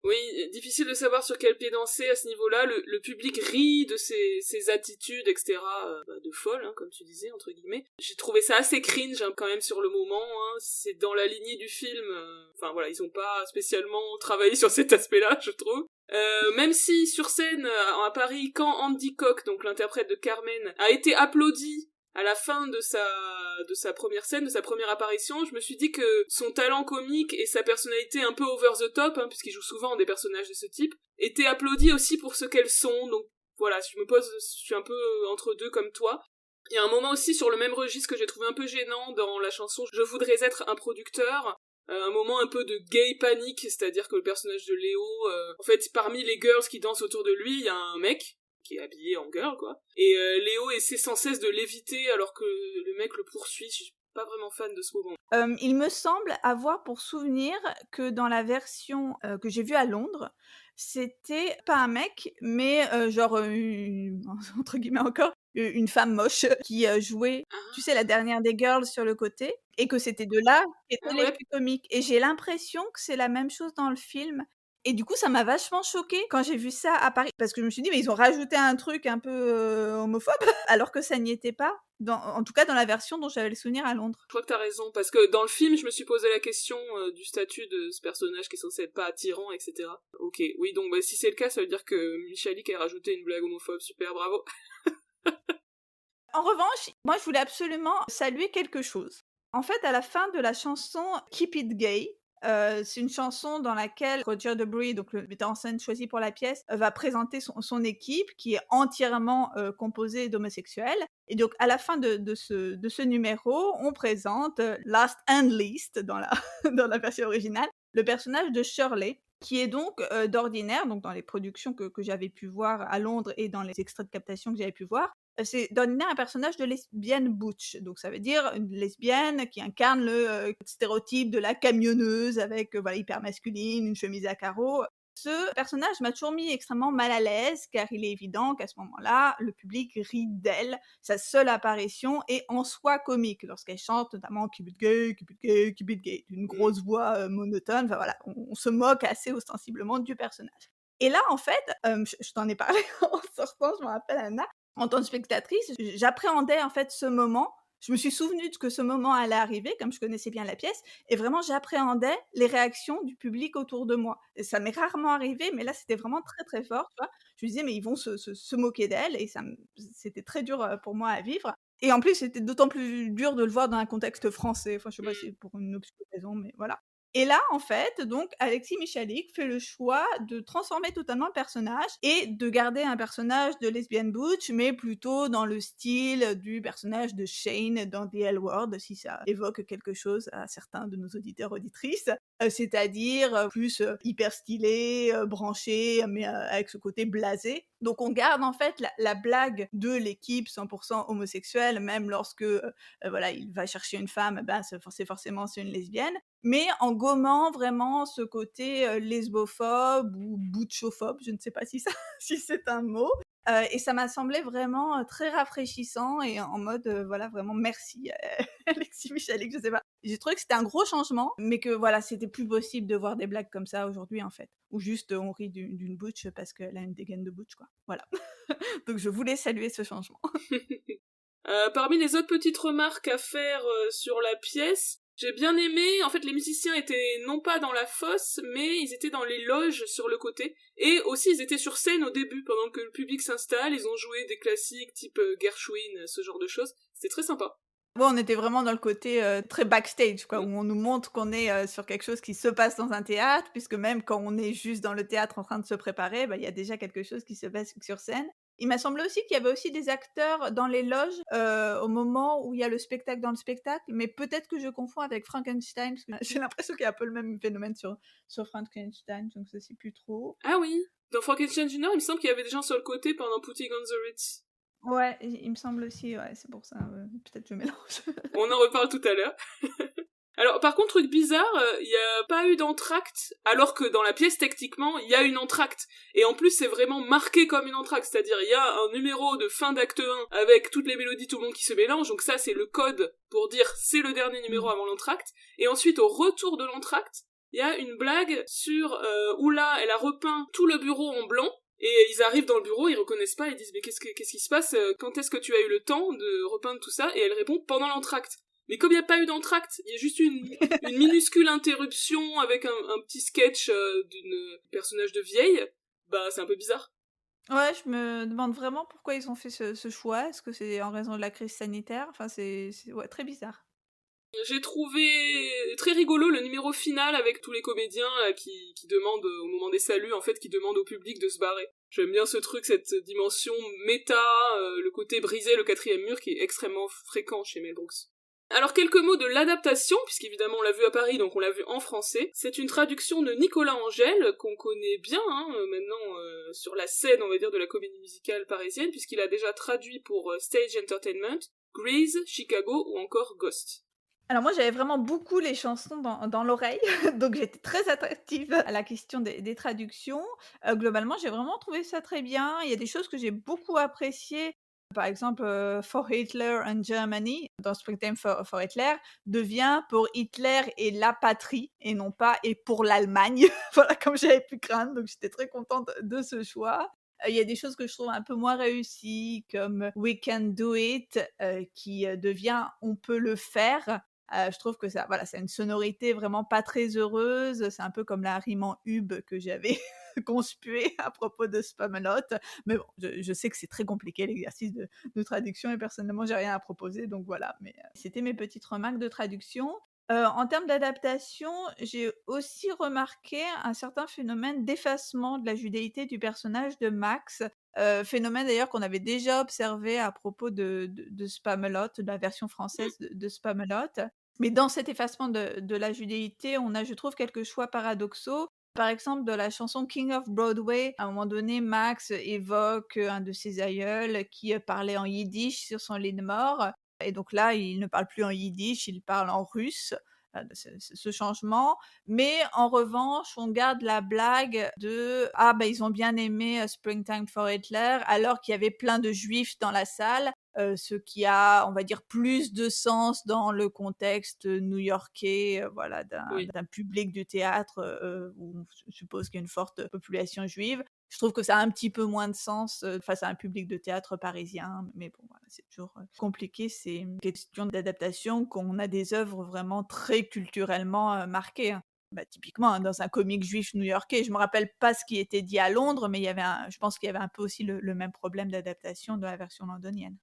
[SPEAKER 1] Oui, difficile de savoir sur quel pied danser à ce niveau-là. Le public rit de ses attitudes, etc., de folle, hein, comme tu disais, entre guillemets. J'ai trouvé ça assez cringe, hein, quand même, sur le moment. Hein. C'est dans la lignée du film. Enfin, voilà, ils ont pas spécialement travaillé sur cet aspect-là, je trouve. Même si, sur scène, à Paris, quand Andy Koch, donc l'interprète de Carmen, a été applaudi à la fin de sa première scène, de sa première apparition, je me suis dit que son talent comique et sa personnalité un peu over the top, hein, puisqu'il joue souvent des personnages de ce type, étaient applaudis aussi pour ce qu'elles sont. Donc voilà, je suis un peu entre deux comme toi. Il y a un moment aussi sur le même registre que j'ai trouvé un peu gênant dans la chanson Je voudrais être un producteur, un moment un peu de gay panique, c'est-à-dire que le personnage de Léo, en fait, parmi les girls qui dansent autour de lui, il y a un mec qui est habillé en girl, quoi. Et Léo essaie sans cesse de l'éviter alors que le mec le poursuit. Je suis pas vraiment fan de ce moment.
[SPEAKER 2] Il me semble avoir pour souvenir que dans la version, que j'ai vue à Londres, c'était pas un mec, mais genre, une entre guillemets encore, une femme moche qui, jouait, tu sais, la dernière des girls sur le côté et que c'était de là
[SPEAKER 1] Ah
[SPEAKER 2] qu'étaient les
[SPEAKER 1] ouais,
[SPEAKER 2] flux comiques et j'ai l'impression que c'est la même chose dans le film et du coup, ça m'a vachement choquée quand j'ai vu ça à Paris parce que je me suis dit: «Mais ils ont rajouté un truc un peu, homophobe», alors que ça n'y était pas, en tout cas dans la version dont j'avais le souvenir à Londres.
[SPEAKER 1] je crois que t'as raison, parce que dans le film, je me suis posé la question du statut de ce personnage qui est censé être pas attirant, etc. Ok, oui, donc bah, si c'est le cas, ça veut dire que Michalik a rajouté une blague homophobe, super, bravo.
[SPEAKER 2] En revanche, moi, je voulais absolument saluer quelque chose. En fait, à la fin de la chanson Keep It Gay, c'est une chanson dans laquelle Roger Debris, donc le metteur en scène choisi pour la pièce, va présenter son équipe qui est entièrement composée d'homosexuels. Et donc, à la fin de ce numéro, on présente Last and Least dans la, dans la version originale, le personnage de Shirley, qui est donc d'ordinaire, donc dans les productions que j'avais pu voir à Londres et dans les extraits de captation que j'avais pu voir, c'est d'ordinaire un personnage de lesbienne butch. Donc ça veut dire une lesbienne qui incarne le stéréotype de la camionneuse avec voilà, hyper masculine, une chemise à carreaux. Ce personnage m'a toujours mis extrêmement mal à l'aise car il est évident qu'à ce moment-là, le public rit d'elle. Sa seule apparition est en soi comique lorsqu'elle chante notamment Keep it gay, keep it gay, keep it gay, d'une grosse voix monotone. Enfin voilà, on se moque assez ostensiblement du personnage. Et là, en fait, je t'en ai parlé en sortant, je me rappelle, Anna, en tant que spectatrice, j'appréhendais en fait ce moment je me suis souvenue que ce moment allait arriver, comme je connaissais bien la pièce, et vraiment j'appréhendais les réactions du public autour de moi. Et ça m'est rarement arrivé, mais là c'était vraiment très très fort, tu vois. Je me disais, mais ils vont se moquer d'elle, et c'était très dur pour moi à vivre. Et en plus, c'était d'autant plus dur de le voir dans un contexte français. Enfin, je sais pas si
[SPEAKER 1] Mm.
[SPEAKER 2] c'est pour une obscure raison, mais voilà. Et là, en fait, donc Alexis Michalik fait le choix de transformer totalement le personnage et de garder un personnage de lesbienne butch, mais plutôt dans le style du personnage de Shane dans The L Word, si ça évoque quelque chose à certains de nos auditeurs auditrices. C'est-à-dire plus hyper stylé, branché, mais avec ce côté blasé. Donc on garde en fait la blague de l'équipe 100% homosexuelle, même lorsque voilà, il va chercher une femme, ben c'est une lesbienne, mais en gommant vraiment ce côté lesbophobe ou butchophobe, je ne sais pas si ça si c'est un mot. Et ça m'a semblé vraiment très rafraîchissant et en mode voilà, vraiment merci Alexis Michalik, je sais pas. J'ai trouvé que c'était un gros changement, mais que voilà, c'était plus possible de voir des blagues comme ça aujourd'hui en fait. Ou juste on rit d'une butch parce qu'elle a une dégaine de butch, quoi. Voilà. Donc je voulais saluer ce changement.
[SPEAKER 1] Parmi les autres petites remarques à faire sur la pièce, j'ai bien aimé, en fait les musiciens étaient non pas dans la fosse, mais ils étaient dans les loges sur le côté, et aussi ils étaient sur scène au début, pendant que le public s'installe, ils ont joué des classiques type Gershwin, ce genre de choses, c'était très sympa.
[SPEAKER 2] Bon, on était vraiment dans le côté très backstage, quoi, où on nous montre qu'on est sur quelque chose qui se passe dans un théâtre, puisque même quand on est juste dans le théâtre en train de se préparer, bah, il y a déjà quelque chose qui se passe sur scène. Il m'a semblé aussi qu'il y avait aussi des acteurs dans les loges au moment où il y a le spectacle dans le spectacle, mais peut-être que je confonds avec Frankenstein, parce que j'ai l'impression qu'il y a un peu le même phénomène sur Frankenstein, donc je ne sais plus trop.
[SPEAKER 1] Ah oui, dans Frankenstein Junior, il me semble qu'il y avait des gens sur le côté pendant Putting on the Ritz.
[SPEAKER 2] Ouais, il me semble aussi, ouais, c'est pour ça, peut-être je mélange.
[SPEAKER 1] On en reparle tout à l'heure. Alors, par contre, truc bizarre, il n'y a pas eu d'entracte, alors que dans la pièce, techniquement, il y a une entracte. Et en plus, c'est vraiment marqué comme une entracte, c'est-à-dire il y a un numéro de fin d'acte 1 avec toutes les mélodies, tout le monde qui se mélange, donc ça, c'est le code pour dire c'est le dernier numéro avant l'entracte. Et ensuite, au retour de l'entracte, il y a une blague sur où là, elle a repeint tout le bureau en blanc, et ils arrivent dans le bureau, ils reconnaissent pas, ils disent mais qu'est-ce qui se passe, quand est-ce que tu as eu le temps de repeindre tout ça? Et elle répond pendant l'entracte. Mais comme il n'y a pas eu d'entracte, il y a juste une minuscule interruption avec un petit sketch d'une personnage de vieille, bah c'est un peu bizarre.
[SPEAKER 2] Ouais, je me demande vraiment pourquoi ils ont fait ce choix. Est-ce que c'est en raison de la crise sanitaire? Enfin, c'est ouais, très bizarre.
[SPEAKER 1] J'ai trouvé très rigolo le numéro final avec tous les comédiens qui demandent, au moment des saluts, en fait, qui demandent au public de se barrer. J'aime bien ce truc, cette dimension méta, le côté briser le quatrième mur qui est extrêmement fréquent chez Mel Brooks. Alors quelques mots de l'adaptation, puisqu'évidemment on l'a vu à Paris, donc on l'a vu en français. C'est une traduction de Nicolas Angèle, qu'on connaît bien maintenant sur la scène, on va dire, de la comédie musicale parisienne, puisqu'il a déjà traduit pour Stage Entertainment, Grease, Chicago ou encore Ghost.
[SPEAKER 2] Alors moi, j'avais vraiment beaucoup les chansons dans l'oreille, donc j'étais très attentive à la question des traductions. Globalement, j'ai vraiment trouvé ça très bien. Il y a des choses que j'ai beaucoup appréciées. Par exemple, For Hitler and Germany, dans Springtime for Hitler, devient pour Hitler et la patrie, et non pas et pour l'Allemagne. Voilà, comme j'avais pu craindre, donc j'étais très contente de ce choix. Il y a des choses que je trouve un peu moins réussies, comme We Can Do It, qui devient On peut le faire. Je trouve que ça, voilà, c'est une sonorité vraiment pas très heureuse. C'est un peu comme la rime en hub que j'avais conspuée à propos de Spamalot. Mais bon, je sais que c'est très compliqué l'exercice de traduction et personnellement, j'ai rien à proposer. Donc voilà, mais c'était mes petites remarques de traduction. En termes d'adaptation, j'ai aussi remarqué un certain phénomène d'effacement de la judéité du personnage de Max. Phénomène d'ailleurs qu'on avait déjà observé à propos de Spamalot, de la version française de Spamalot. Mais dans cet effacement de la judéité, on a, je trouve, quelques choix paradoxaux. Par exemple, dans la chanson King of Broadway, à un moment donné, Max évoque un de ses aïeuls qui parlait en yiddish sur son lit de mort. Et donc là, il ne parle plus en yiddish, il parle en russe. Ce changement. Mais en revanche, on garde la blague de « Ah, ben ils ont bien aimé Springtime for Hitler », alors qu'il y avait plein de juifs dans la salle. ce qui a, on va dire, plus de sens dans le contexte new-yorkais, voilà,
[SPEAKER 1] Oui.
[SPEAKER 2] d'un public du théâtre, où on suppose qu'il y a une forte population juive. Je trouve que ça a un petit peu moins de sens, face à un public de théâtre parisien, mais bon, voilà, c'est toujours, compliqué, c'est une question d'adaptation, qu'on a des œuvres vraiment très culturellement, marquées, hein. Bah, typiquement, hein, dans un comique juif new-yorkais, je me rappelle pas ce qui était dit à Londres, mais il y avait je pense qu'il y avait un peu aussi le même problème d'adaptation de la version londonienne.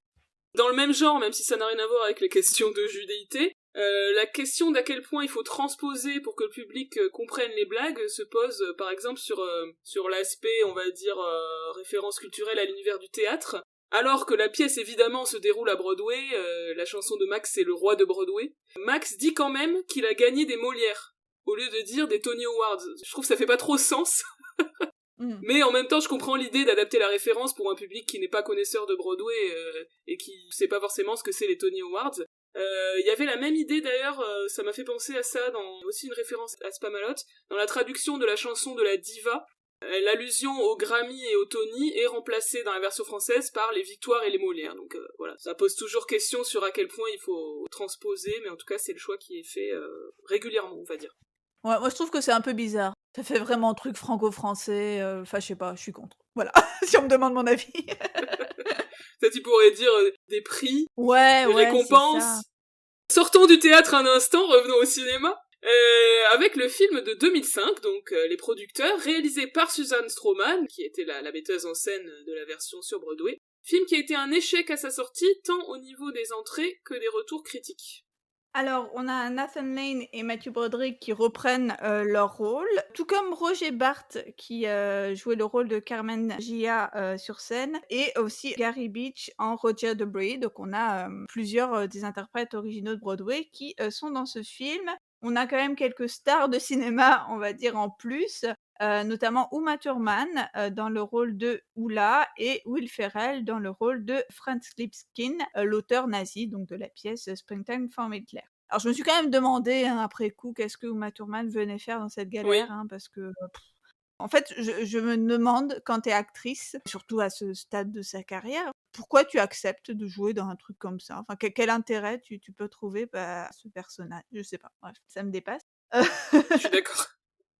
[SPEAKER 1] Dans le même genre, même si ça n'a rien à voir avec les questions de judéité, la question d'à quel point il faut transposer pour que le public comprenne les blagues se pose par exemple sur l'aspect, on va dire, référence culturelle à l'univers du théâtre. Alors que la pièce évidemment se déroule à Broadway, la chanson de Max c'est le roi de Broadway, Max dit quand même qu'il a gagné des Molières, au lieu de dire des Tony Awards. Je trouve que ça fait pas trop sens. Mais en même temps, je comprends l'idée d'adapter la référence pour un public qui n'est pas connaisseur de Broadway et qui sait pas forcément ce que c'est les Tony Awards. Il y avait la même idée d'ailleurs, ça m'a fait penser à ça, dans aussi une référence à Spamalot, dans la traduction de la chanson de la diva. L'allusion aux Grammy et aux Tony est remplacée dans la version française par les victoires et les Molières. Donc voilà, ça pose toujours question sur à quel point il faut transposer, mais en tout cas c'est le choix qui est fait régulièrement, on va dire.
[SPEAKER 2] Ouais, moi je trouve que c'est un peu bizarre. Ça fait vraiment truc franco-français, enfin je sais pas, je suis contre. Voilà, si on me demande mon avis.
[SPEAKER 1] Ça, tu pourrais dire des prix,
[SPEAKER 2] Ouais,
[SPEAKER 1] des
[SPEAKER 2] ouais, c'est
[SPEAKER 1] récompenses.
[SPEAKER 2] ça.
[SPEAKER 1] Sortons du théâtre un instant, revenons au cinéma. Avec le film de 2005, donc les producteurs, réalisé par Susan Stroman, qui était la metteuse en scène de la version sur Broadway. Film qui a été un échec à sa sortie, tant au niveau des entrées que des retours critiques.
[SPEAKER 2] Alors, on a Nathan Lane et Matthew Broderick qui reprennent leur rôle, tout comme Roger Barth qui jouait le rôle de Carmen Gia sur scène, et aussi Gary Beach en Roger Debris. Donc, on a plusieurs des interprètes originaux de Broadway qui sont dans ce film. On a quand même quelques stars de cinéma, on va dire, en plus. Notamment Uma Thurman dans le rôle de Oula et Will Ferrell dans le rôle de Franz Lipkin, l'auteur nazi donc de la pièce Springtime for Hitler. Alors je me suis quand même demandé, hein, après coup, qu'est-ce que Uma Thurman venait faire dans cette galère,
[SPEAKER 1] Oui.
[SPEAKER 2] hein, parce que en fait, je me demande, quand t'es actrice, surtout à ce stade de sa carrière, pourquoi tu acceptes de jouer dans un truc comme ça? Enfin, quel intérêt tu peux trouver à ce personnage? Je sais pas, bref, ça me dépasse.
[SPEAKER 1] Je suis d'accord.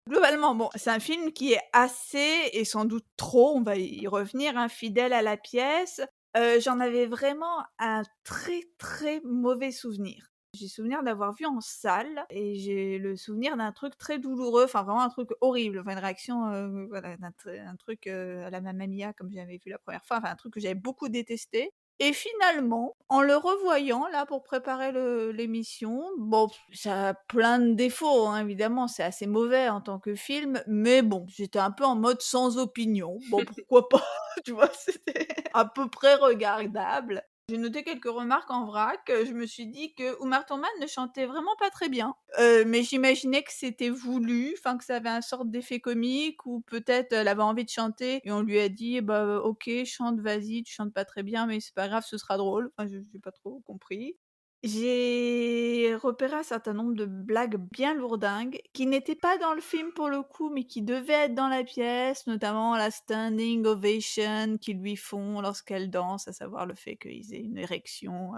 [SPEAKER 2] Globalement, bon, c'est un film qui est assez et sans doute trop, on va y revenir, hein, fidèle à la pièce. J'en avais vraiment un très, très mauvais souvenir. J'ai souvenir d'avoir vu en salle et j'ai le souvenir d'un truc très douloureux, enfin vraiment un truc horrible, enfin une réaction, voilà, un truc, à la Mamma Mia comme j'avais vu la première fois, enfin un truc que j'avais beaucoup détesté. Et finalement, en le revoyant là pour préparer l'émission, bon, ça a plein de défauts, hein, évidemment, c'est assez mauvais en tant que film, mais bon, j'étais un peu en mode sans opinion. Bon, pourquoi pas, tu vois, c'était à peu près regardable. J'ai noté quelques remarques en vrac. Je me suis dit que Uma Thurman ne chantait vraiment pas très bien. Mais j'imaginais que c'était voulu, enfin que ça avait un sorte d'effet comique, ou peut-être elle avait envie de chanter et on lui a dit bah ok, chante, vas-y, tu chantes pas très bien, mais c'est pas grave, ce sera drôle. Enfin, j'ai pas trop compris. J'ai repéré un certain nombre de blagues bien lourdingues, qui n'étaient pas dans le film pour le coup, mais qui devaient être dans la pièce, notamment la standing ovation qu'ils lui font lorsqu'elle danse, à savoir le fait qu'ils aient une érection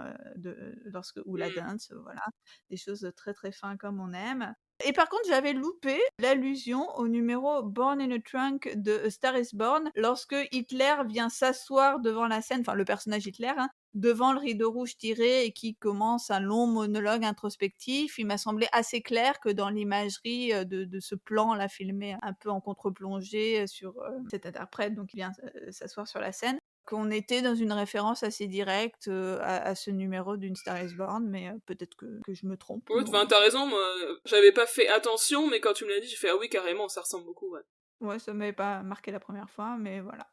[SPEAKER 2] lorsque Oula danse, voilà, des choses très très fins comme on aime. Et par contre, j'avais loupé l'allusion au numéro Born in a Trunk de A Star is Born, lorsque Hitler vient s'asseoir devant la scène, enfin le personnage Hitler, hein, devant le rideau rouge tiré et qui commence un long monologue introspectif. Il m'a semblé assez clair que dans l'imagerie de ce plan-là filmé un peu en contre-plongée sur cet interprète donc qui vient s'asseoir sur la scène, qu'on était dans une référence assez directe à ce numéro d'une Star is Born, mais peut-être que je me trompe.
[SPEAKER 1] Oui, t'as raison, moi, j'avais pas fait attention, mais quand tu me l'as dit, j'ai fait ah oui, carrément, ça ressemble beaucoup, ouais.
[SPEAKER 2] Ouais, ça m'avait pas marqué la première fois, mais voilà.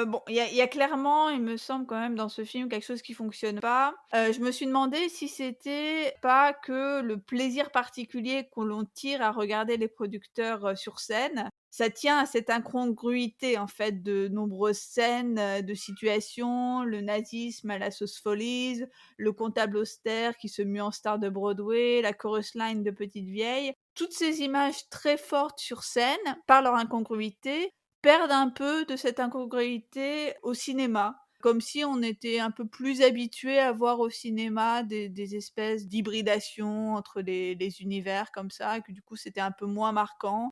[SPEAKER 2] Bon, il y a clairement, il me semble quand même dans ce film, quelque chose qui fonctionne pas. Je me suis demandé si c'était pas que le plaisir particulier que l'on tire à regarder les producteurs, sur scène, ça tient à cette incongruité en fait de nombreuses scènes, de situations, le nazisme à la sauce Follies, le comptable austère qui se mue en star de Broadway, la chorus line de Petite Vieille. Toutes ces images très fortes sur scène, par leur incongruité, perdent un peu de cette incongruité au cinéma. comme si on était un peu plus habitué à voir au cinéma des espèces d'hybridation entre les univers comme ça, et que du coup c'était un peu moins marquant.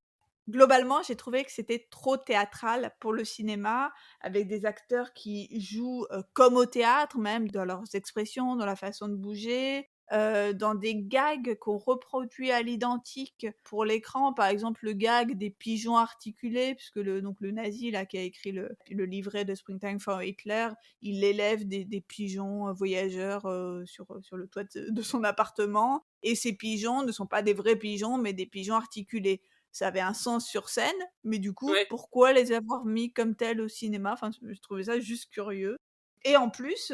[SPEAKER 2] Globalement, j'ai trouvé que c'était trop théâtral pour le cinéma, avec des acteurs qui jouent comme au théâtre, même dans leurs expressions, dans la façon de bouger, dans des gags qu'on reproduit à l'identique pour l'écran. Par exemple, le gag des pigeons articulés, puisque donc le nazi là, qui a écrit le livret de Springtime for Hitler, il élève des pigeons voyageurs sur le toit de son appartement. Et ces pigeons ne sont pas des vrais pigeons, mais des pigeons articulés. Ça avait un sens sur scène, mais du coup,
[SPEAKER 1] Ouais.
[SPEAKER 2] pourquoi les avoir mis comme tels au cinéma? Enfin, je trouvais ça juste curieux. Et en plus,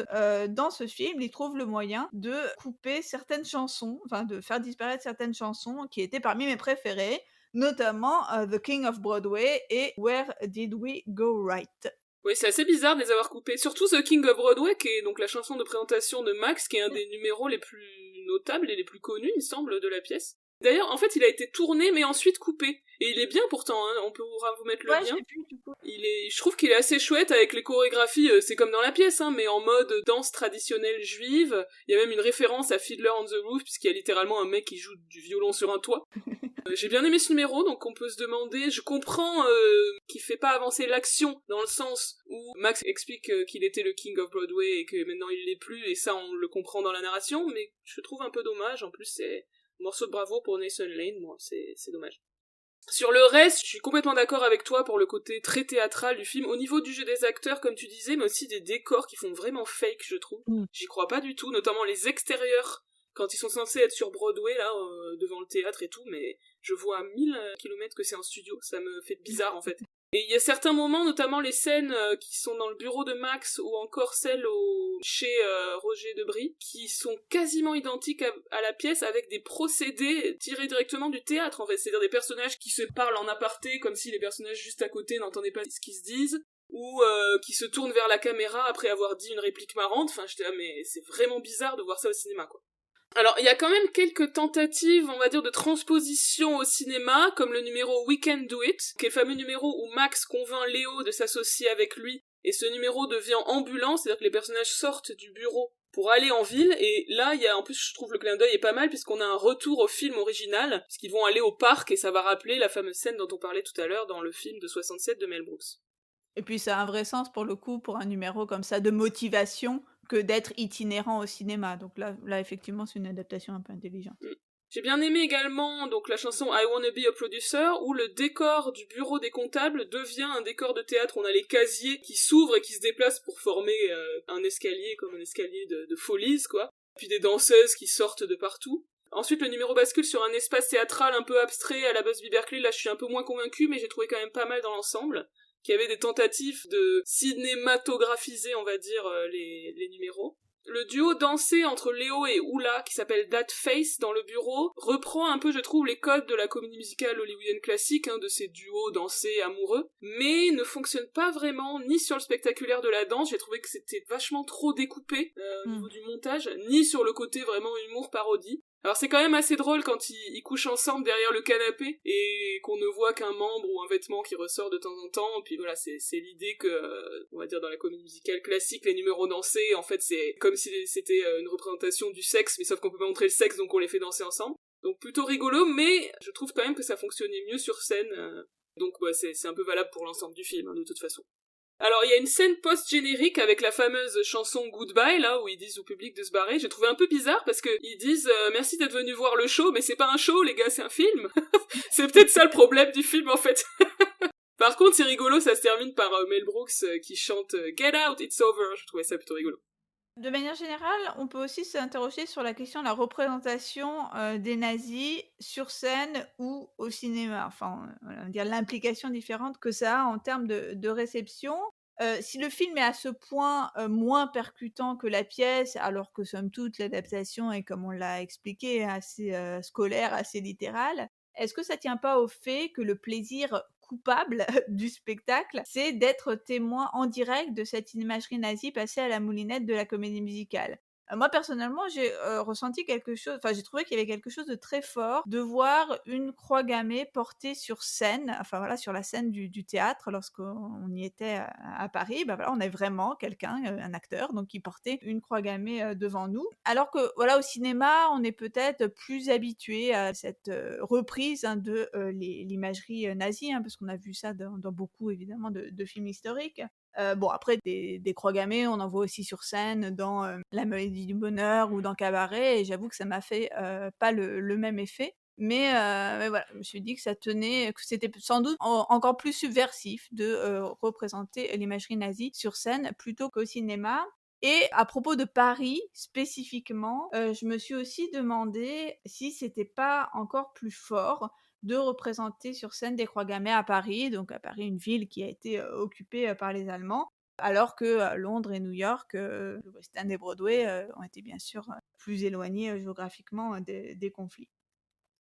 [SPEAKER 2] dans ce film, ils trouvent le moyen de couper certaines chansons, enfin de faire disparaître certaines chansons qui étaient parmi mes préférées, notamment The King of Broadway et Where Did We Go Right?
[SPEAKER 1] Oui, c'est assez bizarre de les avoir coupés. Surtout The King of Broadway, qui est donc la chanson de présentation de Max, qui est un des numéros les plus notables et les plus connus, il semble, de la pièce. D'ailleurs, en fait, il a été tourné, mais ensuite coupé. Et il est bien pourtant, hein, on pourra vous mettre le
[SPEAKER 2] Ouais,
[SPEAKER 1] lien.
[SPEAKER 2] j'ai vu du coup.
[SPEAKER 1] Je trouve qu'il est assez chouette avec les chorégraphies, c'est comme dans la pièce, hein, mais en mode danse traditionnelle juive. Il y a même une référence à Fiddler on the Roof, puisqu'il y a littéralement un mec qui joue du violon sur un toit. J'ai bien aimé ce numéro, donc on peut se demander, je comprends qu'il fait pas avancer l'action, dans le sens où Max explique qu'il était le King of Broadway et que maintenant il l'est plus, et ça on le comprend dans la narration, mais je trouve un peu dommage, en plus c'est un morceau de bravoure pour Nathan Lane, moi, c'est dommage. Sur le reste, je suis complètement d'accord avec toi pour le côté très théâtral du film, au niveau du jeu des acteurs, comme tu disais, mais aussi des décors qui font vraiment fake, je trouve. J'y crois pas du tout, notamment les extérieurs, quand ils sont censés être sur Broadway, là, devant le théâtre et tout, mais je vois à 1000 kilomètres que c'est en studio, ça me fait bizarre, en fait. Et il y a certains moments, notamment les scènes qui sont dans le bureau de Max, ou encore celles chez Roger Debris, qui sont quasiment identiques à la pièce, avec des procédés tirés directement du théâtre, en fait. C'est-à-dire des personnages qui se parlent en aparté, comme si les personnages juste à côté n'entendaient pas ce qu'ils se disent, ou qui se tournent vers la caméra après avoir dit une réplique marrante. Enfin, j'étais là, mais c'est vraiment bizarre de voir ça au cinéma, quoi. Alors, il y a quand même quelques tentatives, on va dire, de transposition au cinéma, comme le numéro We Can Do It, qui est le fameux numéro où Max convainc Léo de s'associer avec lui, et ce numéro devient ambulant, c'est-à-dire que les personnages sortent du bureau pour aller en ville, et là, il y a, en plus, je trouve le clin d'œil est pas mal, puisqu'on a un retour au film original, puisqu'ils vont aller au parc, et ça va rappeler la fameuse scène dont on parlait tout à l'heure dans le film de 67 de Mel Brooks.
[SPEAKER 2] Et puis ça a un vrai sens pour le coup, pour un numéro comme ça de motivation, que d'être itinérant au cinéma. Donc là effectivement, c'est une adaptation un peu intelligente.
[SPEAKER 1] J'ai bien aimé également donc la chanson I Wanna Be a Producer, où le décor du bureau des comptables devient un décor de théâtre. On a les casiers qui s'ouvrent et qui se déplacent pour former un escalier, comme un escalier de Follies, quoi. Puis des danseuses qui sortent de partout. Ensuite, le numéro bascule sur un espace théâtral un peu abstrait à la Busby Berkeley. Là, je suis un peu moins convaincue, mais j'ai trouvé quand même pas mal dans l'ensemble. Qu'il y avait des tentatives de cinématographiser, on va dire, les numéros. Le duo dansé entre Léo et Oula, qui s'appelle That Face dans le bureau, reprend un peu, je trouve, les codes de la comédie musicale hollywoodienne classique, hein, de ces duos dansés amoureux, mais ne fonctionne pas vraiment ni sur le spectaculaire de la danse, j'ai trouvé que c'était vachement trop découpé au niveau du montage, ni sur le côté vraiment humour parodie. Alors c'est quand même assez drôle quand ils couchent ensemble derrière le canapé et qu'on ne voit qu'un membre ou un vêtement qui ressort de temps en temps. Puis voilà, c'est l'idée que, on va dire dans la comédie musicale classique, les numéros dansés, en fait c'est comme si c'était une représentation du sexe, mais sauf qu'on peut pas montrer le sexe donc on les fait danser ensemble. Donc plutôt rigolo, mais je trouve quand même que ça fonctionnait mieux sur scène. Donc ouais, c'est un peu valable pour l'ensemble du film, hein, de toute façon. Alors, il y a une scène post-générique avec la fameuse chanson Goodbye, là, où ils disent au public de se barrer. J'ai trouvé un peu bizarre parce que ils disent merci d'être venu voir le show, mais c'est pas un show, les gars, c'est un film. C'est peut-être ça le problème du film, en fait. Par contre, c'est rigolo, ça se termine par Mel Brooks qui chante Get out, it's over. Je trouvais ça plutôt rigolo.
[SPEAKER 2] De manière générale, on peut aussi s'interroger sur la question de la représentation des nazis sur scène ou au cinéma. Enfin, on va dire l'implication différente que ça a en termes de réception. Si le film est à ce point moins percutant que la pièce, alors que somme toute l'adaptation est, comme on l'a expliqué, assez scolaire, assez littérale, est-ce que ça tient pas au fait que le plaisir coupable du spectacle, c'est d'être témoin en direct de cette imagerie nazie passée à la moulinette de la comédie musicale? Moi, personnellement, j'ai ressenti quelque chose, enfin, j'ai trouvé qu'il y avait quelque chose de très fort de voir une croix gammée portée sur scène, enfin voilà, sur la scène du théâtre lorsqu'on y était à Paris. Bah voilà, on avait vraiment quelqu'un, un acteur, donc qui portait une croix gammée devant nous. Alors que voilà, au cinéma, on est peut-être plus habitué à cette reprise hein, de l'imagerie nazie, hein, parce qu'on a vu ça dans beaucoup évidemment de films historiques. Bon après des croix gammées, on en voit aussi sur scène dans, La Maladie du bonheur ou dans Cabaret et j'avoue que ça m'a fait, pas le même effet. Mais voilà, je me suis dit que ça tenait que c'était sans doute encore plus subversif de, représenter l'imagerie nazie sur scène plutôt qu'au cinéma. Et à propos de Paris spécifiquement, je me suis aussi demandé si c'était pas encore plus fort de représenter sur scène des croix gammées à Paris, donc à Paris, une ville qui a été occupée par les Allemands, alors que Londres et New York, le West End et Broadway ont été bien sûr plus éloignés géographiquement des conflits.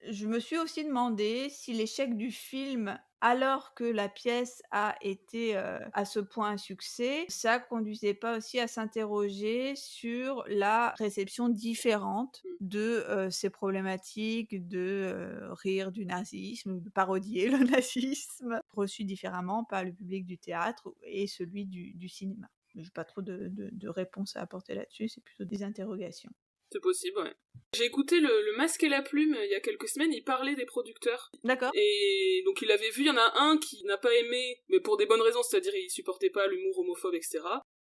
[SPEAKER 2] Je me suis aussi demandé si l'échec du film, alors que la pièce a été, à ce point un succès, ça conduisait pas aussi à s'interroger sur la réception différente de, ces problématiques de, rire du nazisme ou de parodier le nazisme, reçu différemment par le public du théâtre et celui du cinéma. Mais j'ai pas trop de réponses à apporter là-dessus, c'est plutôt des interrogations.
[SPEAKER 1] C'est possible, ouais. J'ai écouté le Masque et la Plume il y a quelques semaines, il parlait des producteurs.
[SPEAKER 2] D'accord.
[SPEAKER 1] Et donc il avait vu, il y en a un qui n'a pas aimé, mais pour des bonnes raisons, c'est-à-dire il supportait pas l'humour homophobe, etc.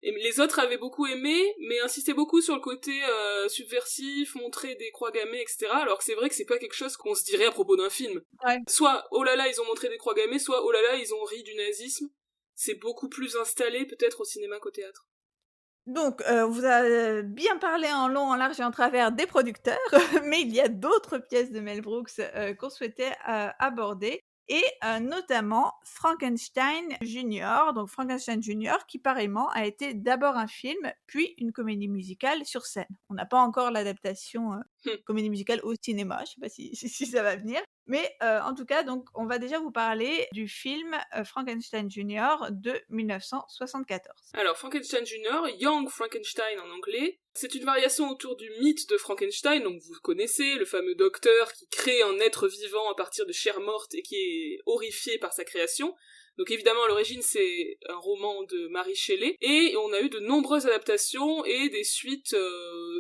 [SPEAKER 1] Et les autres avaient beaucoup aimé, mais insistaient beaucoup sur le côté subversif, montrer des croix gammées, etc. Alors que c'est vrai que c'est pas quelque chose qu'on se dirait à propos d'un film.
[SPEAKER 2] Ouais.
[SPEAKER 1] Soit, oh là là, ils ont montré des croix gammées, soit, oh là là, ils ont ri du nazisme. C'est beaucoup plus installé peut-être au cinéma qu'au théâtre.
[SPEAKER 2] Donc, on vous a bien parlé en long, en large et en travers des producteurs, mais il y a d'autres pièces de Mel Brooks, qu'on souhaitait, aborder et notamment Frankenstein Junior. Donc Frankenstein Junior qui pareillement a été d'abord un film, puis une comédie musicale sur scène. On n'a pas encore l'adaptation, comédie musicale au cinéma, je sais pas si ça va venir. Mais en tout cas, donc on va déjà vous parler du film, Frankenstein Junior de 1974.
[SPEAKER 1] Alors, Frankenstein Jr., Young Frankenstein en anglais, c'est une variation autour du mythe de Frankenstein, donc vous connaissez, le fameux docteur qui crée un être vivant à partir de chair morte et qui est horrifié par sa création. Donc évidemment, à l'origine, c'est un roman de Mary Shelley, et on a eu de nombreuses adaptations et des suites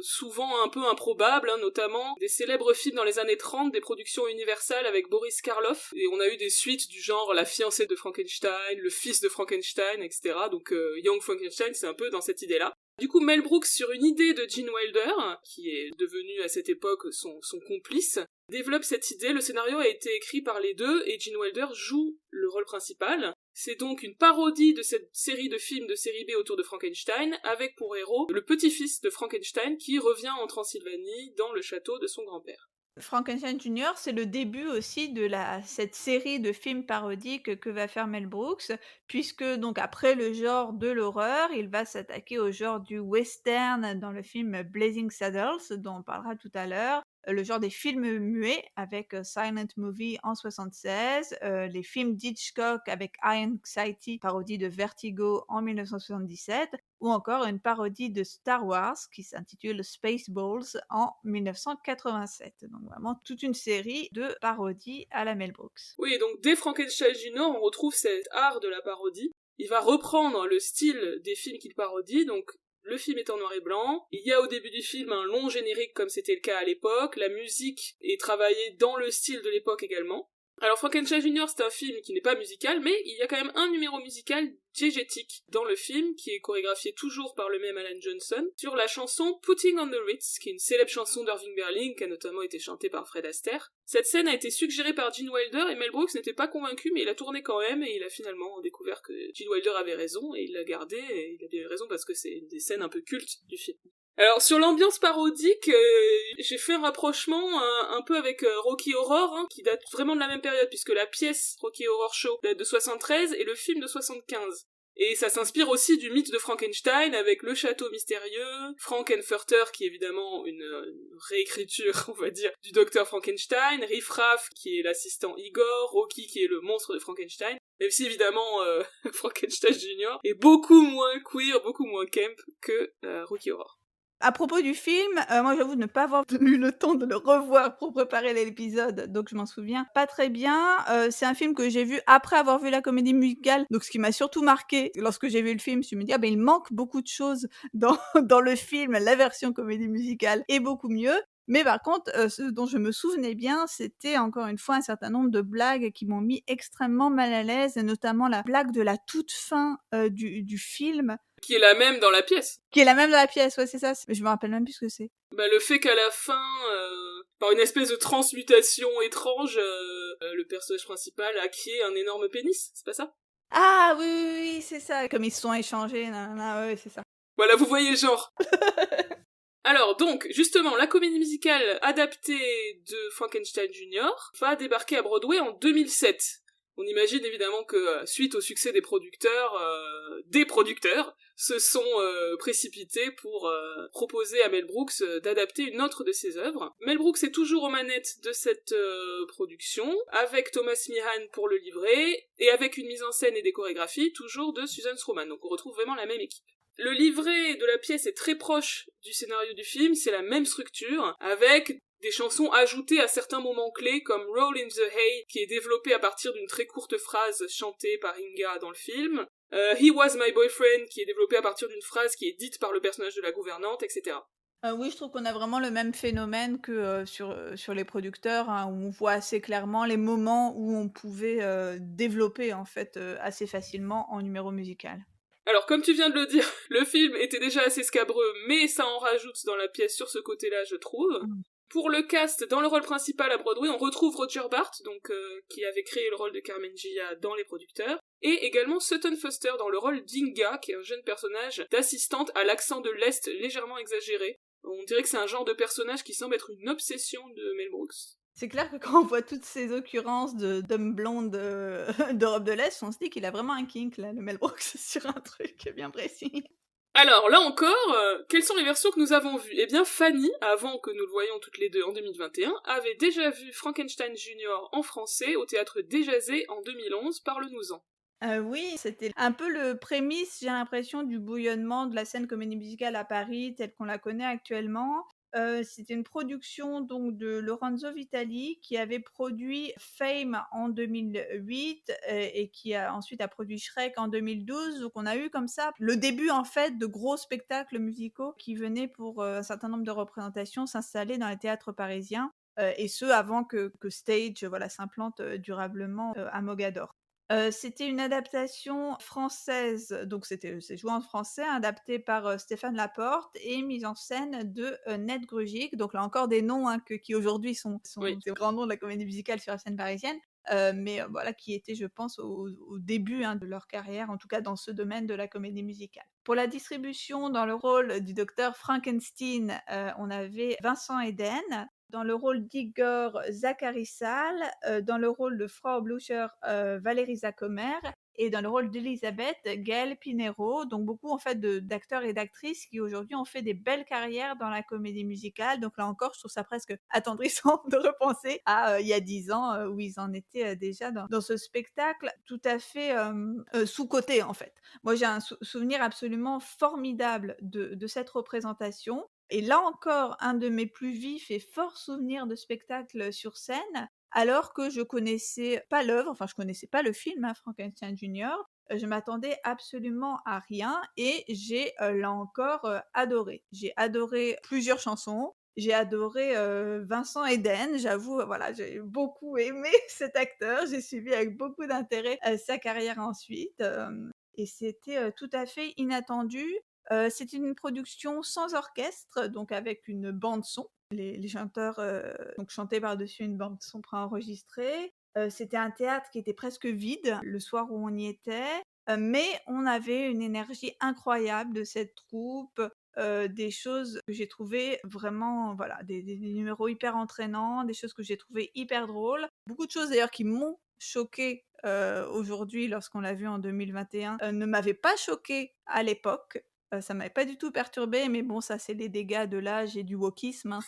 [SPEAKER 1] souvent un peu improbables, hein, notamment des célèbres films dans les années 30, des productions Universal avec Boris Karloff, et on a eu des suites du genre La fiancée de Frankenstein, Le fils de Frankenstein, etc. Donc Young Frankenstein, c'est un peu dans cette idée-là. Du coup, Mel Brooks, sur une idée de Gene Wilder, qui est devenu à cette époque son complice, développe cette idée. Le scénario a été écrit par les deux et Gene Wilder joue le rôle principal. C'est donc une parodie de cette série de films de série B autour de Frankenstein, avec pour héros le petit-fils de Frankenstein qui revient en Transylvanie dans le château de son grand-père.
[SPEAKER 2] Frankenstein Junior, c'est le début aussi de cette série de films parodiques que va faire Mel Brooks, puisque donc après le genre de l'horreur, il va s'attaquer au genre du western dans le film Blazing Saddles, dont on parlera tout à l'heure, le genre des films muets avec Silent Movie en 76, les films d'Hitchcock avec High Anxiety, parodie de Vertigo en 1977, ou encore une parodie de Star Wars qui s'intitule Spaceballs en 1987. Donc vraiment toute une série de parodies à la Mel Brooks.
[SPEAKER 1] Oui, donc dès Frankenstein Jr., on retrouve cet art de la parodie. Il va reprendre le style des films qu'il parodie, donc le film est en noir et blanc, il y a au début du film un long générique comme c'était le cas à l'époque, la musique est travaillée dans le style de l'époque également. Alors Frankenstein Jr., c'est un film qui n'est pas musical, mais il y a quand même un numéro musical diégétique dans le film, qui est chorégraphié toujours par le même Alan Johnson, sur la chanson Putting on the Ritz, qui est une célèbre chanson d'Irving Berlin, qui a notamment été chantée par Fred Astaire. Cette scène a été suggérée par Gene Wilder, et Mel Brooks n'était pas convaincu, mais il a tourné quand même, et il a finalement découvert que Gene Wilder avait raison, et il l'a gardé, et il a bien raison parce que c'est une des scènes un peu cultes du film. Alors sur l'ambiance parodique, j'ai fait un rapprochement un peu avec Rocky Horror, hein, qui date vraiment de la même période, puisque la pièce Rocky Horror Show date de 73 et le film de 75. Et ça s'inspire aussi du mythe de Frankenstein, avec le château mystérieux, Frankenfurter, qui est évidemment une réécriture, on va dire, du docteur Frankenstein, Riff Raff, qui est l'assistant Igor, Rocky, qui est le monstre de Frankenstein, même si évidemment Frankenstein Jr. est beaucoup moins queer, beaucoup moins camp que Rocky Horror.
[SPEAKER 2] À propos du film, moi j'avoue de ne pas avoir eu le temps de le revoir pour préparer l'épisode, donc je m'en souviens pas très bien. C'est un film que j'ai vu après avoir vu la comédie musicale, donc ce qui m'a surtout marqué lorsque j'ai vu le film, je me dis: «Ah il manque beaucoup de choses dans dans le film, la version comédie musicale est beaucoup mieux». Mais par contre, ce dont je me souvenais bien, c'était encore une fois un certain nombre de blagues qui m'ont mis extrêmement mal à l'aise, et notamment la blague de la toute fin, du film,
[SPEAKER 1] Qui est la même dans la pièce.
[SPEAKER 2] qui est la même dans la pièce, ouais, c'est ça. Je me rappelle même plus ce que c'est.
[SPEAKER 1] Bah, le fait qu'à la fin, par une espèce de transmutation étrange, le personnage principal acquiert un énorme pénis, c'est pas ça?
[SPEAKER 2] Ah oui, oui, oui, c'est ça. Comme ils se sont échangés, nanana, ouais, c'est ça.
[SPEAKER 1] Voilà, vous voyez le genre. Alors donc, justement, la comédie musicale adaptée de Frankenstein Jr. va débarquer à Broadway en 2007. On imagine évidemment que, suite au succès des producteurs se sont précipités pour proposer à Mel Brooks d'adapter une autre de ses œuvres. Mel Brooks est toujours aux manettes de cette production, avec Thomas Meehan pour le livret, et avec une mise en scène et des chorégraphies toujours de Susan Stroman. Donc on retrouve vraiment la même équipe. Le livret de la pièce est très proche du scénario du film, c'est la même structure, avec des chansons ajoutées à certains moments clés, comme Roll in the Hay, qui est développé à partir d'une très courte phrase chantée par Inga dans le film, He Was My Boyfriend, qui est développé à partir d'une phrase qui est dite par le personnage de la gouvernante, etc.
[SPEAKER 2] Oui, je trouve qu'on a vraiment le même phénomène que sur les producteurs, hein, où on voit assez clairement les moments où on pouvait développer en fait assez facilement en numéro musical.
[SPEAKER 1] Alors, comme tu viens de le dire, le film était déjà assez scabreux, mais ça en rajoute dans la pièce sur ce côté-là, je trouve. Pour le cast, dans le rôle principal à Broadway, on retrouve Roger Bart, donc qui avait créé le rôle de Carmen Gia dans Les Producteurs, et également Sutton Foster dans le rôle d'Inga, qui est un jeune personnage d'assistante à l'accent de l'Est légèrement exagéré. On dirait que c'est un genre de personnage qui semble être une obsession de Mel Brooks.
[SPEAKER 2] C'est clair que quand on voit toutes ces occurrences d'hommes blondes d'Europe de l'Est, on se dit qu'il a vraiment un kink, là, le Mel Brooks, sur un truc bien précis.
[SPEAKER 1] Alors, là encore, quelles sont les versions que nous avons vues? Eh bien, Fanny, avant que nous le voyions toutes les deux en 2021, avait déjà vu Frankenstein Jr. en français au théâtre Déjazet en 2011, parle-nous-en.
[SPEAKER 2] Oui, c'était un peu le prémisse, j'ai l'impression, du bouillonnement de la scène comédie musicale à Paris, telle qu'on la connaît actuellement. C'était une production donc de Lorenzo Vitali, qui avait produit Fame en 2008, et qui a ensuite produit Shrek en 2012. Donc on a eu comme ça le début en fait de gros spectacles musicaux qui venaient pour un certain nombre de représentations s'installer dans les théâtres parisiens, et ce avant que Stage s'implante durablement à Mogador. C'était une adaptation française, donc c'est joué en français, adapté par Stéphane Laporte et mise en scène de Ned Grugic. Donc là encore des noms, hein, qui aujourd'hui sont
[SPEAKER 1] Oui.
[SPEAKER 2] des grands noms de la comédie musicale sur la scène parisienne, mais voilà, qui étaient, je pense, au début, hein, de leur carrière, en tout cas dans ce domaine de la comédie musicale. Pour la distribution, dans le rôle du docteur Frankenstein, on avait Vincent Eden. Dans le rôle d'Igor, Zachary Sall, dans le rôle de Frau Blucher, Valérie Zacomer, et dans le rôle d'Elisabeth, Gaëlle Pinheiro. Donc beaucoup en fait d'acteurs et d'actrices qui aujourd'hui ont fait des belles carrières dans la comédie musicale. Donc là encore, je trouve ça presque attendrissant de repenser à il y a 10 ans, où ils en étaient déjà dans ce spectacle tout à fait sous-coté en fait. Moi j'ai un souvenir absolument formidable de cette représentation. Et là encore, un de mes plus vifs et forts souvenirs de spectacle sur scène, alors que je connaissais pas l'œuvre, enfin je connaissais pas le film, hein, Frankenstein Jr. Je m'attendais absolument à rien, et j'ai là encore adoré. J'ai adoré plusieurs chansons. J'ai adoré Vincent Eden, j'avoue, voilà, j'ai beaucoup aimé cet acteur. J'ai suivi avec beaucoup d'intérêt sa carrière ensuite, et c'était tout à fait inattendu. C'est une production sans orchestre, donc avec une bande son. Les chanteurs donc chantaient par-dessus une bande son préenregistrée. C'était un théâtre qui était presque vide le soir où on y était, mais on avait une énergie incroyable de cette troupe, des choses que j'ai trouvées vraiment, voilà, des numéros hyper entraînants, des choses que j'ai trouvées hyper drôles. Beaucoup de choses d'ailleurs qui m'ont choquée aujourd'hui lorsqu'on l'a vu en 2021, ne m'avaient pas choquée à l'époque. Ça m'avait pas du tout perturbée, mais bon, ça c'est les dégâts de l'âge et du wokisme, hein.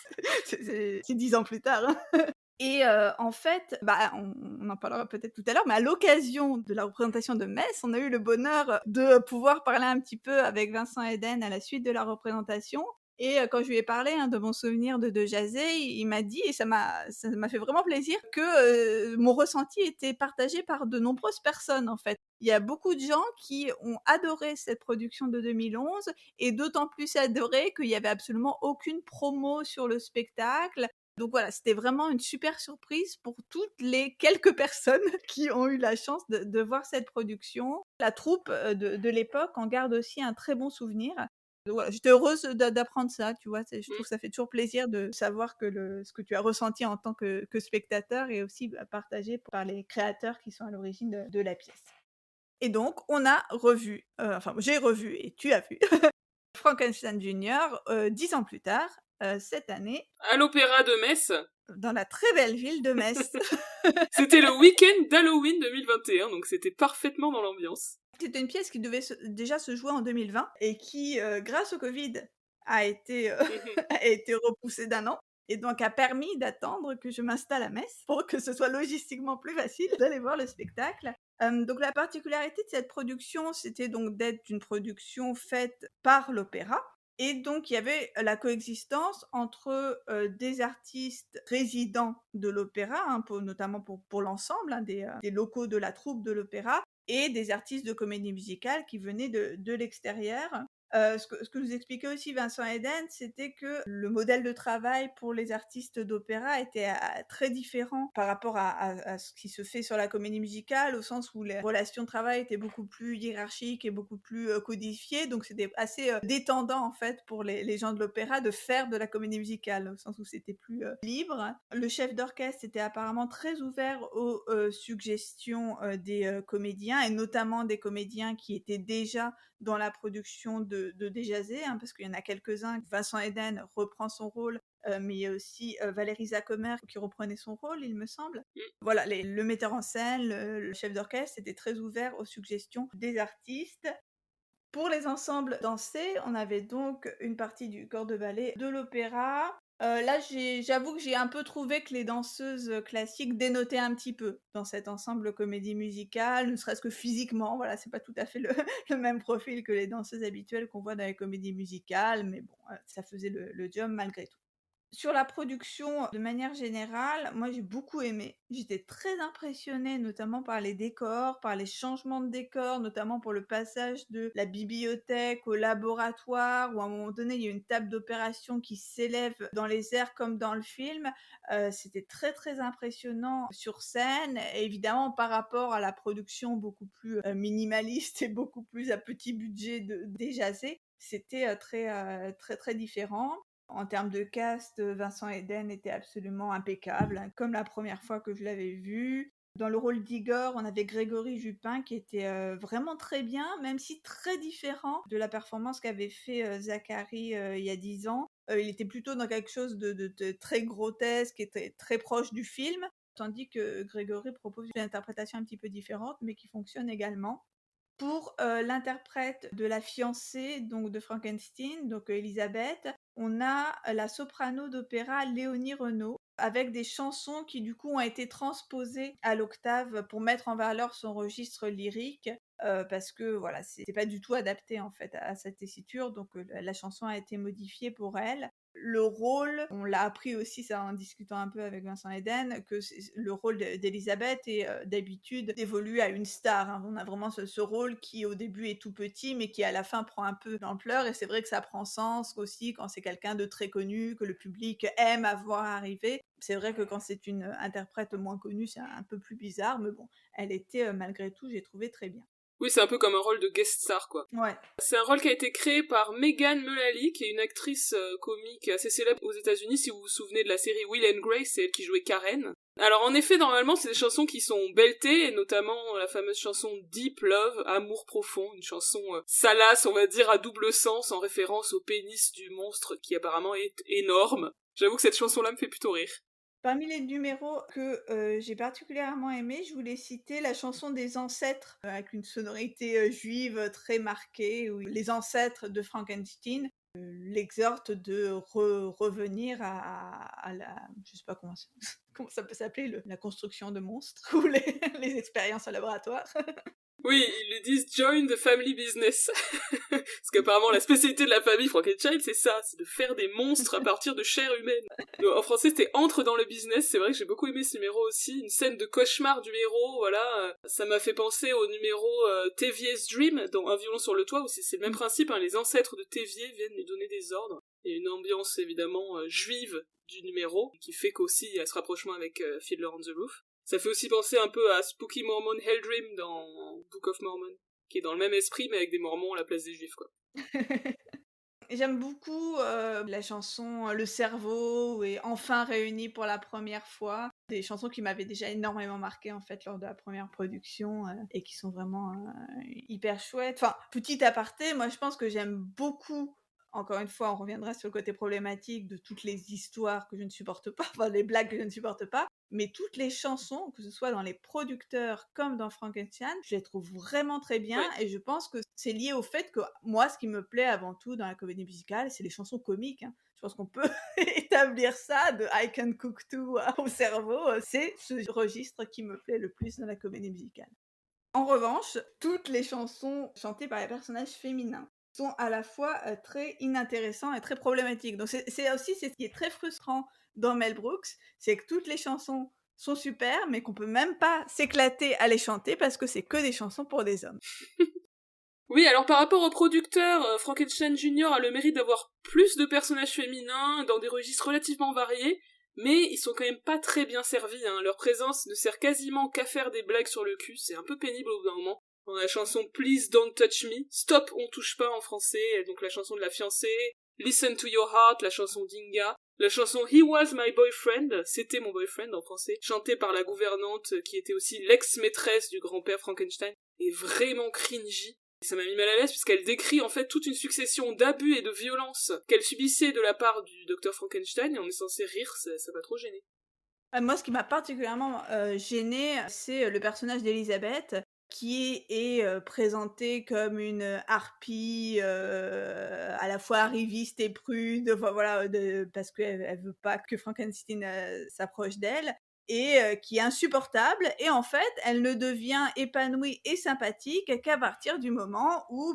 [SPEAKER 2] C'est 10 ans plus tard, hein. Et en fait, on en parlera peut-être tout à l'heure, mais à l'occasion de la représentation de Metz, on a eu le bonheur de pouvoir parler un petit peu avec Vincent Eden à la suite de la représentation. Et quand je lui ai parlé de mon souvenir de Jazé, il m'a dit, et ça m'a fait vraiment plaisir, que mon ressenti était partagé par de nombreuses personnes en fait. Il y a beaucoup de gens qui ont adoré cette production de 2011 et d'autant plus adoré qu'il y avait absolument aucune promo sur le spectacle. Donc voilà, c'était vraiment une super surprise pour toutes les quelques personnes qui ont eu la chance de voir cette production. La troupe de l'époque en garde aussi un très bon souvenir. Donc voilà, j'étais heureuse d'apprendre ça, tu vois. Je trouve que ça fait toujours plaisir de savoir que ce que tu as ressenti en tant que spectateur est aussi partagé par les créateurs qui sont à l'origine de la pièce. Et donc, on a revu, enfin, j'ai revu et tu as vu Frankenstein Junior 10 ans plus tard, cette année,
[SPEAKER 1] À l'Opéra de Metz.
[SPEAKER 2] dans la très belle ville de Metz.
[SPEAKER 1] C'était le week-end d'Halloween 2021, donc c'était parfaitement dans l'ambiance.
[SPEAKER 2] C'était une pièce qui devait déjà se jouer en 2020 et qui, grâce au Covid, a été, a été repoussée d'un an et donc a permis d'attendre que je m'installe à Metz pour que ce soit logistiquement plus facile d'aller voir le spectacle. Donc la particularité de cette production, c'était donc d'être une production faite par l'opéra et donc il y avait la coexistence entre, des artistes résidents de l'opéra, notamment pour l'ensemble, des locaux de la troupe de l'opéra et des artistes de comédie musicale qui venaient de l'extérieur. Ce que nous expliquait aussi Vincent Eden, c'était que le modèle de travail pour les artistes d'opéra était très différent par rapport à ce qui se fait sur la comédie musicale, au sens où les relations de travail étaient beaucoup plus hiérarchiques et beaucoup plus codifiées, donc c'était assez détendant en fait pour les gens de l'opéra de faire de la comédie musicale, au sens où c'était plus libre. Le chef d'orchestre était apparemment très ouvert aux suggestions des comédiens, et notamment des comédiens qui étaient déjà dans la production de Déjazet, parce qu'il y en a quelques-uns. Vincent Eden reprend son rôle, mais il y a aussi Valérie Zachemer qui reprenait son rôle, il me semble. Voilà, le metteur en scène, le chef d'orchestre était très ouvert aux suggestions des artistes. Pour les ensembles dansés, on avait donc une partie du corps de ballet de l'opéra. Là, j'avoue que j'ai un peu trouvé que les danseuses classiques dénotaient un petit peu dans cet ensemble comédie musicale, ne serait-ce que physiquement. Voilà, c'est pas tout à fait le même profil que les danseuses habituelles qu'on voit dans les comédies musicales, mais bon, ça faisait le job malgré tout. Sur la production, de manière générale, moi j'ai beaucoup aimé. J'étais très impressionnée, notamment par les décors, par les changements de décors, notamment pour le passage de la bibliothèque au laboratoire, où à un moment donné il y a une table d'opération qui s'élève dans les airs comme dans le film. C'était très très impressionnant sur scène, et évidemment par rapport à la production beaucoup plus minimaliste et beaucoup plus à petit budget des Jazés, c'était très très différent. En termes de cast, Vincent Eden était absolument impeccable, comme la première fois que je l'avais vu. Dans le rôle d'Igor, on avait Grégory Jupin qui était vraiment très bien, même si très différent de la performance qu'avait fait Zachary il y a 10 ans. Il était plutôt dans quelque chose de très grotesque et très proche du film, tandis que Grégory propose une interprétation un petit peu différente, mais qui fonctionne également. Pour l'interprète de la fiancée donc de Frankenstein, donc Elisabeth, on a la soprano d'opéra Léonie Renaud, avec des chansons qui du coup ont été transposées à l'octave pour mettre en valeur son registre lyrique, parce que voilà, c'est pas du tout adapté en fait à cette tessiture, donc la chanson a été modifiée pour elle. Le rôle, on l'a appris aussi ça en discutant un peu avec Vincent Eden, que le rôle d'Elisabeth est d'habitude évolue à une star. On a vraiment ce rôle qui au début est tout petit, mais qui à la fin prend un peu d'ampleur, et c'est vrai que ça prend sens aussi quand c'est quelqu'un de très connu, que le public aime avoir arrivé. C'est vrai que quand c'est une interprète moins connue, c'est un peu plus bizarre, mais bon, elle était malgré tout, j'ai trouvé très bien.
[SPEAKER 1] Oui, c'est un peu comme un rôle de guest star, quoi.
[SPEAKER 2] Ouais.
[SPEAKER 1] C'est un rôle qui a été créé par Megan Mullally, qui est une actrice comique assez célèbre aux États-Unis. Si vous vous souvenez de la série Will and Grace, c'est elle qui jouait Karen. Alors en effet, normalement, c'est des chansons qui sont beltées, et notamment la fameuse chanson Deep Love, Amour profond, une chanson salace, on va dire, à double sens, en référence au pénis du monstre qui apparemment est énorme. J'avoue que cette chanson-là me fait plutôt rire.
[SPEAKER 2] Parmi les numéros que j'ai particulièrement aimés, je voulais citer la chanson des ancêtres, avec une sonorité juive très marquée, où les ancêtres de Frankenstein l'exhortent de revenir à la... Je sais pas comment comment ça peut s'appeler, la construction de monstres ou les expériences en laboratoire.
[SPEAKER 1] Oui, ils lui disent « Join the family business ». Parce qu'apparemment, la spécialité de la famille Frankenstein, c'est ça, c'est de faire des monstres à partir de chair humaine. Donc, en français, c'était « Entre dans le business ». C'est vrai que j'ai beaucoup aimé ce numéro aussi. Une scène de cauchemar du héros, voilà. Ça m'a fait penser au numéro Tevye's Dream, dans Un violon sur le toit, où c'est le même principe, hein, les ancêtres de Tevye viennent lui donner des ordres. Il y a une ambiance, évidemment, juive du numéro, qui fait qu'aussi, il y a ce rapprochement avec Fiddler on the Roof. Ça fait aussi penser un peu à Spooky Mormon Helldream dans Book of Mormon, qui est dans le même esprit, mais avec des mormons à la place des juifs, quoi.
[SPEAKER 2] J'aime beaucoup la chanson Le cerveau est enfin réuni pour la première fois. Des chansons qui m'avaient déjà énormément marqué en fait lors de la première production et qui sont vraiment hyper chouettes. Enfin, petit aparté, moi je pense que j'aime beaucoup. Encore une fois, on reviendra sur le côté problématique de toutes les histoires que je ne supporte pas, enfin les blagues que je ne supporte pas, mais toutes les chansons, que ce soit dans les producteurs comme dans Frankenstein, je les trouve vraiment très bien et je pense que c'est lié au fait que moi, ce qui me plaît avant tout dans la comédie musicale, c'est les chansons comiques. Hein. Je pense qu'on peut établir ça de I Can Cook Too au cerveau. C'est ce registre qui me plaît le plus dans la comédie musicale. En revanche, toutes les chansons chantées par les personnages féminins sont à la fois très inintéressants et très problématiques. Donc c'est aussi ce qui est très frustrant dans Mel Brooks, c'est que toutes les chansons sont super, mais qu'on peut même pas s'éclater à les chanter parce que c'est que des chansons pour des hommes.
[SPEAKER 1] Oui, alors par rapport au producteur, Frankenstein Jr. a le mérite d'avoir plus de personnages féminins dans des registres relativement variés, mais ils sont quand même pas très bien servis, hein. Leur présence ne sert quasiment qu'à faire des blagues sur le cul, c'est un peu pénible au bout d'un moment. Dans la chanson Please Don't Touch Me, Stop on touche pas en français, donc la chanson de la fiancée, Listen to Your Heart, la chanson d'Inga, la chanson He Was My Boyfriend, c'était mon boyfriend en français, chantée par la gouvernante qui était aussi l'ex-maîtresse du grand-père Frankenstein, est vraiment cringy. Et ça m'a mis mal à l'aise puisqu'elle décrit en fait toute une succession d'abus et de violences qu'elle subissait de la part du docteur Frankenstein et on est censé rire, ça m'a trop gêné.
[SPEAKER 2] Moi, ce qui m'a particulièrement gênée, c'est le personnage d'Elisabeth, qui est présentée comme une harpie à la fois arriviste et prude, voilà, parce qu'elle veut pas que Frankenstein s'approche d'elle, et qui est insupportable. Et en fait, elle ne devient épanouie et sympathique qu'à partir du moment où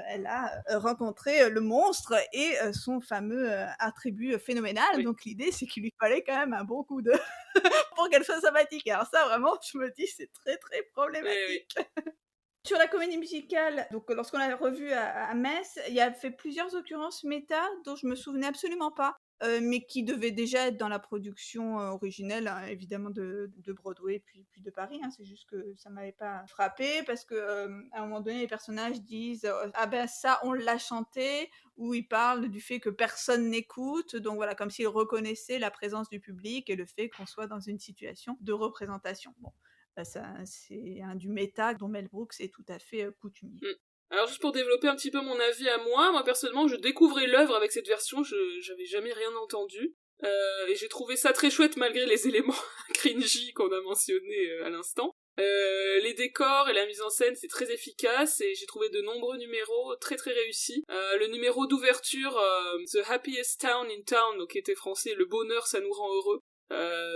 [SPEAKER 2] elle a rencontré le monstre et son fameux attribut phénoménal. Oui. Donc l'idée, c'est qu'il lui fallait quand même un bon coup de pour qu'elle soit sympathique. Alors ça, vraiment, je me dis, c'est très très problématique. Oui. Sur la comédie musicale, donc lorsqu'on l'a revue à Metz, il y a fait plusieurs occurrences méta dont je me souvenais absolument pas, mais qui devaient déjà être dans la production originelle, hein, évidemment de Broadway puis de Paris. Hein, c'est juste que ça m'avait pas frappé parce que à un moment donné, les personnages disent ah ben ça on l'a chanté, ou ils parlent du fait que personne n'écoute, donc voilà, comme s'ils reconnaissaient la présence du public et le fait qu'on soit dans une situation de représentation. Bon. C'est du méta dont Mel Brooks est tout à fait coutumier.
[SPEAKER 1] Alors juste pour développer un petit peu mon avis à moi personnellement je découvrais l'œuvre avec cette version, j'avais jamais rien entendu, et j'ai trouvé ça très chouette malgré les éléments cringy qu'on a mentionnés à l'instant. Les décors et la mise en scène c'est très efficace et j'ai trouvé de nombreux numéros très très réussis. Le numéro d'ouverture The Happiest Town in Town, donc qui était français, le bonheur ça nous rend heureux,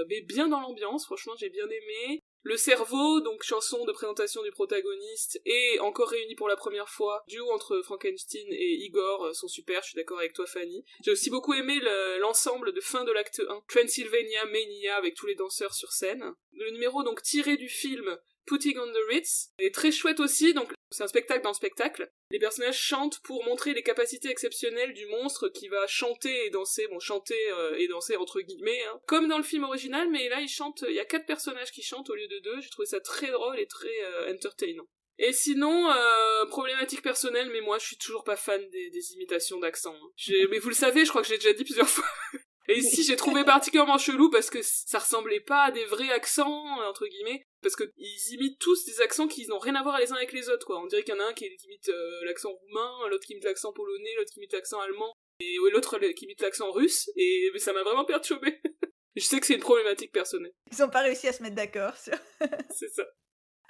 [SPEAKER 1] mais bien dans l'ambiance, franchement j'ai bien aimé. Le cerveau, donc chanson de présentation du protagoniste, et encore réuni pour la première fois, duo entre Frankenstein et Igor, sont super, je suis d'accord avec toi Fanny. J'ai aussi beaucoup aimé l'ensemble de fin de l'acte 1, Transylvania Mania, avec tous les danseurs sur scène. Le numéro donc tiré du film Putting on the Ritz est très chouette aussi, donc c'est un spectacle dans le spectacle. Les personnages chantent pour montrer les capacités exceptionnelles du monstre qui va chanter et danser, et danser entre guillemets, hein, comme dans le film original, mais là il y a 4 personnages qui chantent au lieu de 2, j'ai trouvé ça très drôle et très entertainant. Et sinon, problématique personnelle, mais moi je suis toujours pas fan des imitations d'accent. Hein. Mais vous le savez, je crois que j'ai déjà dit plusieurs fois. Et ici, j'ai trouvé particulièrement chelou parce que ça ressemblait pas à des vrais accents, entre guillemets, parce que ils imitent tous des accents qui n'ont rien à voir les uns avec les autres, quoi. On dirait qu'il y en a un qui imite l'accent roumain, l'autre qui imite l'accent polonais, l'autre qui imite l'accent allemand, et l'autre qui imite l'accent russe, mais ça m'a vraiment perturbé. Je sais que c'est une problématique personnelle.
[SPEAKER 2] Ils ont pas réussi à se mettre d'accord sur...
[SPEAKER 1] C'est ça.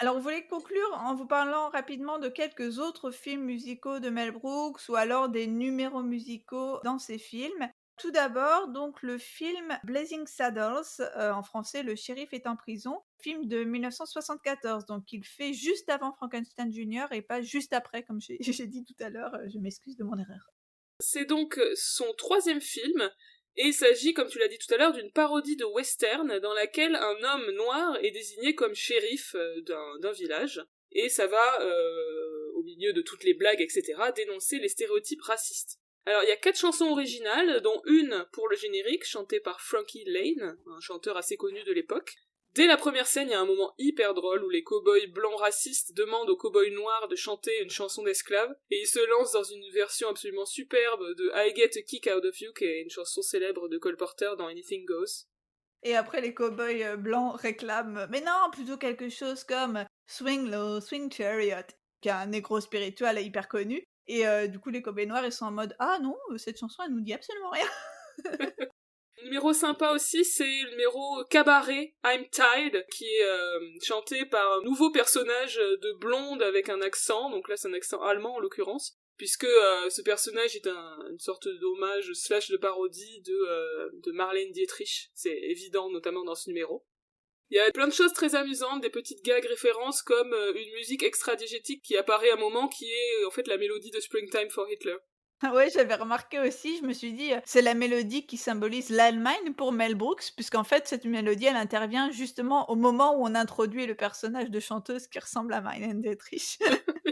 [SPEAKER 2] Alors, vous voulez conclure en vous parlant rapidement de quelques autres films musicaux de Mel Brooks ou alors des numéros musicaux dans ces films. Tout d'abord, donc le film Blazing Saddles, en français Le shérif est en prison, film de 1974, donc il fait juste avant Frankenstein Junior et pas juste après, comme j'ai j'ai dit tout à l'heure, je m'excuse de mon erreur.
[SPEAKER 1] C'est donc son 3e film, et il s'agit, comme tu l'as dit tout à l'heure, d'une parodie de western dans laquelle un homme noir est désigné comme shérif d'un village, et ça va, au milieu de toutes les blagues, etc., dénoncer les stéréotypes racistes. Alors, il y a 4 chansons originales, dont une pour le générique, chantée par Frankie Lane, un chanteur assez connu de l'époque. Dès la première scène, il y a un moment hyper drôle où les cow-boys blancs racistes demandent aux cow-boys noirs de chanter une chanson d'esclaves, et ils se lancent dans une version absolument superbe de I Get a Kick Out of You, qui est une chanson célèbre de Cole Porter dans Anything Goes.
[SPEAKER 2] Et après, les cow-boys blancs réclament mais non, plutôt quelque chose comme Swing Low, Swing Chariot, qui est un négro spirituel hyper connu. Et du coup, les cow-boys noirs, ils sont en mode ah non, cette chanson, elle nous dit absolument rien.
[SPEAKER 1] Un numéro sympa aussi, c'est le numéro Cabaret, I'm Tied, qui est chanté par un nouveau personnage de blonde avec un accent, donc là c'est un accent allemand en l'occurrence, puisque ce personnage est une sorte d'hommage / de parodie de Marlène Dietrich, c'est évident notamment dans ce numéro. Il y a plein de choses très amusantes, des petites gags références comme une musique extra-diégétique qui apparaît à un moment qui est en fait la mélodie de Springtime for Hitler.
[SPEAKER 2] Ah ouais, j'avais remarqué aussi, je me suis dit, c'est la mélodie qui symbolise l'Allemagne pour Mel Brooks, puisqu'en fait, cette mélodie, elle intervient justement au moment où on introduit le personnage de chanteuse qui ressemble à Marlène Dietrich.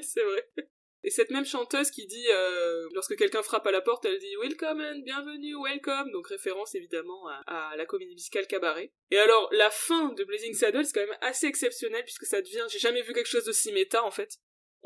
[SPEAKER 1] C'est vrai. Et cette même chanteuse qui dit, lorsque quelqu'un frappe à la porte, elle dit « Welcome and bienvenue, welcome », donc référence évidemment à la comédie musicale Cabaret. Et alors, la fin de Blazing Saddles, c'est quand même assez exceptionnel, puisque ça devient, j'ai jamais vu quelque chose d'aussi méta en fait.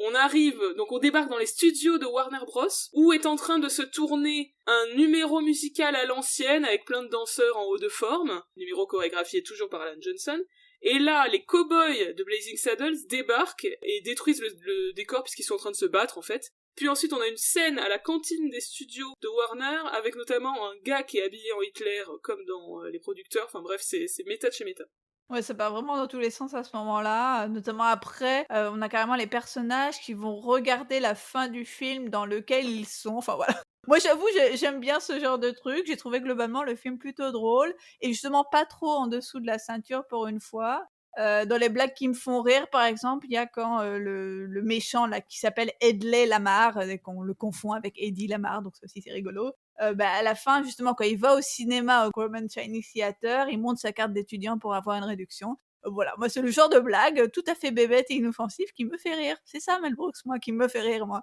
[SPEAKER 1] On arrive, donc on débarque dans les studios de Warner Bros, où est en train de se tourner un numéro musical à l'ancienne, avec plein de danseurs en haut de forme, numéro chorégraphié toujours par Alan Johnson, et là, les cow-boys de Blazing Saddles débarquent et détruisent le décor puisqu'ils sont en train de se battre, en fait. Puis ensuite, on a une scène à la cantine des studios de Warner, avec notamment un gars qui est habillé en Hitler, comme dans les producteurs. Enfin bref, c'est méta de chez méta.
[SPEAKER 2] Ouais, ça part vraiment dans tous les sens à ce moment-là, notamment après, on a carrément les personnages qui vont regarder la fin du film dans lequel ils sont, enfin voilà. Moi j'avoue, j'aime bien ce genre de truc, j'ai trouvé globalement le film plutôt drôle et justement pas trop en dessous de la ceinture pour une fois. Dans les blagues qui me font rire, par exemple, il y a quand, le méchant là qui s'appelle Hedley Lamarr, et qu'on le confond avec Eddie Lamarr, donc ça aussi c'est rigolo. À la fin, justement, quand il va au cinéma au Coleman Chinese Theatre, il montre sa carte d'étudiant pour avoir une réduction. Voilà, moi c'est le genre de blague tout à fait bébête et inoffensive qui me fait rire. C'est ça Mel Brooks, moi, qui me fait rire, moi.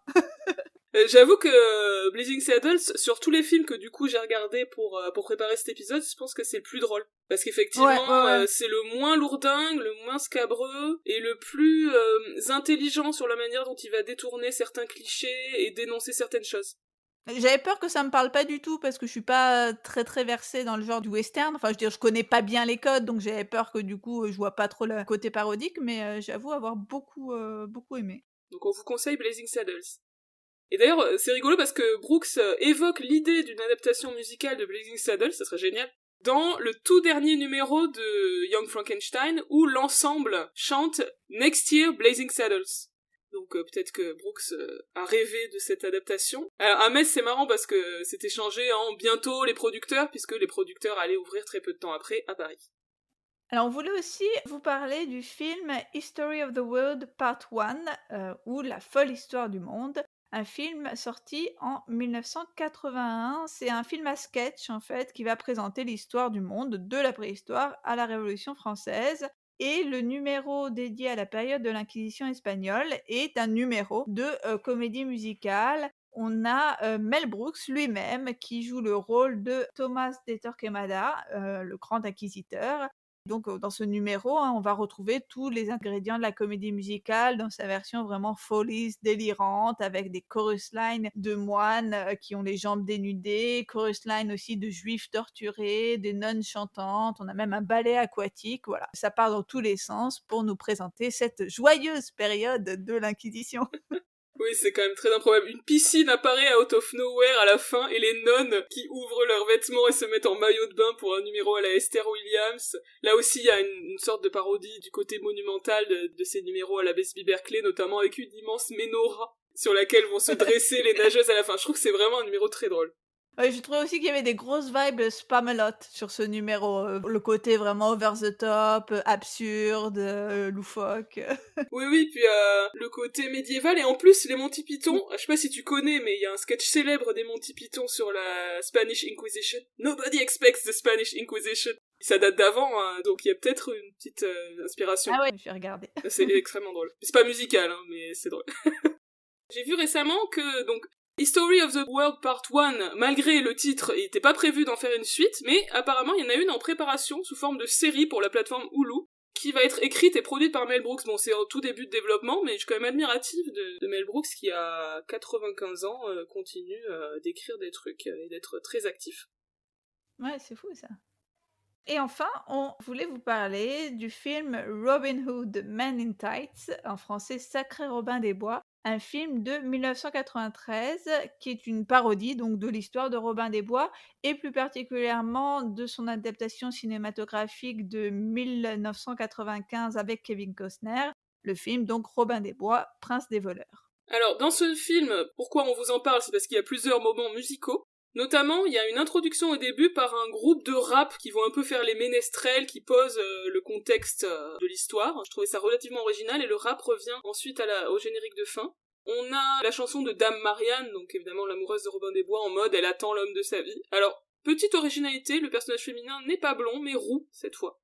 [SPEAKER 1] J'avoue que Blazing Saddles, sur tous les films que du coup j'ai regardé pour préparer cet épisode, je pense que c'est le plus drôle. Parce qu'effectivement,
[SPEAKER 2] Ouais.
[SPEAKER 1] c'est le moins lourdingue, le moins scabreux, et le plus intelligent sur la manière dont il va détourner certains clichés et dénoncer certaines choses.
[SPEAKER 2] J'avais peur que ça me parle pas du tout parce que je suis pas très très versée dans le genre du western. Enfin, je veux dire, je connais pas bien les codes, donc j'avais peur que du coup, je vois pas trop le côté parodique, mais j'avoue avoir beaucoup aimé.
[SPEAKER 1] Donc on vous conseille Blazing Saddles. Et d'ailleurs, c'est rigolo parce que Brooks évoque l'idée d'une adaptation musicale de Blazing Saddles, ça serait génial, dans le tout dernier numéro de Young Frankenstein, où l'ensemble chante Next Year Blazing Saddles. Donc peut-être que Brooks a rêvé de cette adaptation. Alors à Metz, c'est marrant parce que c'est échangé en bientôt les producteurs, puisque les producteurs allaient ouvrir très peu de temps après à Paris.
[SPEAKER 2] Alors, on voulait aussi vous parler du film History of the World Part 1, ou La folle histoire du monde, un film sorti en 1981. C'est un film à sketch, en fait, qui va présenter l'histoire du monde de la préhistoire à la Révolution française. Et le numéro dédié à la période de l'Inquisition espagnole est un numéro de comédie musicale. On a Mel Brooks lui-même qui joue le rôle de Thomas de Torquemada, le grand inquisiteur. Donc, dans ce numéro, hein, on va retrouver tous les ingrédients de la comédie musicale dans sa version vraiment follies, délirante, avec des chorus lines de moines qui ont les jambes dénudées, chorus lines aussi de juifs torturés, des nonnes chantantes, on a même un ballet aquatique, voilà. Ça part dans tous les sens pour nous présenter cette joyeuse période de l'Inquisition.
[SPEAKER 1] Oui, c'est quand même très improbable. Une piscine apparaît out of nowhere à la fin et les nonnes qui ouvrent leurs vêtements et se mettent en maillot de bain pour un numéro à la Esther Williams. Là aussi, il y a une sorte de parodie du côté monumental de ces numéros à la Busby Berkeley, notamment avec une immense menorah sur laquelle vont se dresser les nageuses à la fin. Je trouve que c'est vraiment un numéro très drôle.
[SPEAKER 2] Ouais, je trouvais aussi qu'il y avait des grosses vibes Spamalot sur ce numéro, le côté vraiment over the top, absurde, loufoque.
[SPEAKER 1] Oui, oui, puis le côté médiéval, et en plus, les Monty Python, je sais pas si tu connais, mais il y a un sketch célèbre des Monty Python sur la Spanish Inquisition. Nobody expects the Spanish Inquisition. Ça date d'avant, hein, donc il y a peut-être une petite inspiration.
[SPEAKER 2] Ah ouais, je vais regarder.
[SPEAKER 1] C'est extrêmement drôle. C'est pas musical, hein, mais c'est drôle. J'ai vu récemment que, donc, History of the World Part 1, malgré le titre, il était pas prévu d'en faire une suite, mais apparemment il y en a une en préparation sous forme de série pour la plateforme Hulu, qui va être écrite et produite par Mel Brooks. Bon, c'est au tout début de développement, mais je suis quand même admirative de Mel Brooks qui, à 95 ans, continue d'écrire des trucs et d'être très actif.
[SPEAKER 2] Ouais, c'est fou ça. Et enfin, on voulait vous parler du film Robin Hood Men in Tights, en français Sacré Robin des Bois, un film de 1993 qui est une parodie donc de l'histoire de Robin des Bois et plus particulièrement de son adaptation cinématographique de 1995 avec Kevin Costner, le film donc Robin des Bois, Prince des voleurs.
[SPEAKER 1] Alors, dans ce film, pourquoi on vous en parle, c'est parce qu'il y a plusieurs moments musicaux. Notamment, il y a une introduction au début par un groupe de rap qui vont un peu faire les ménestrels, qui posent le contexte de l'histoire. Je trouvais ça relativement original, et le rap revient ensuite au générique de fin. On a la chanson de Dame Marianne, donc évidemment l'amoureuse de Robin des Bois, en mode elle attend l'homme de sa vie. Alors, petite originalité, le personnage féminin n'est pas blond, mais roux, cette fois.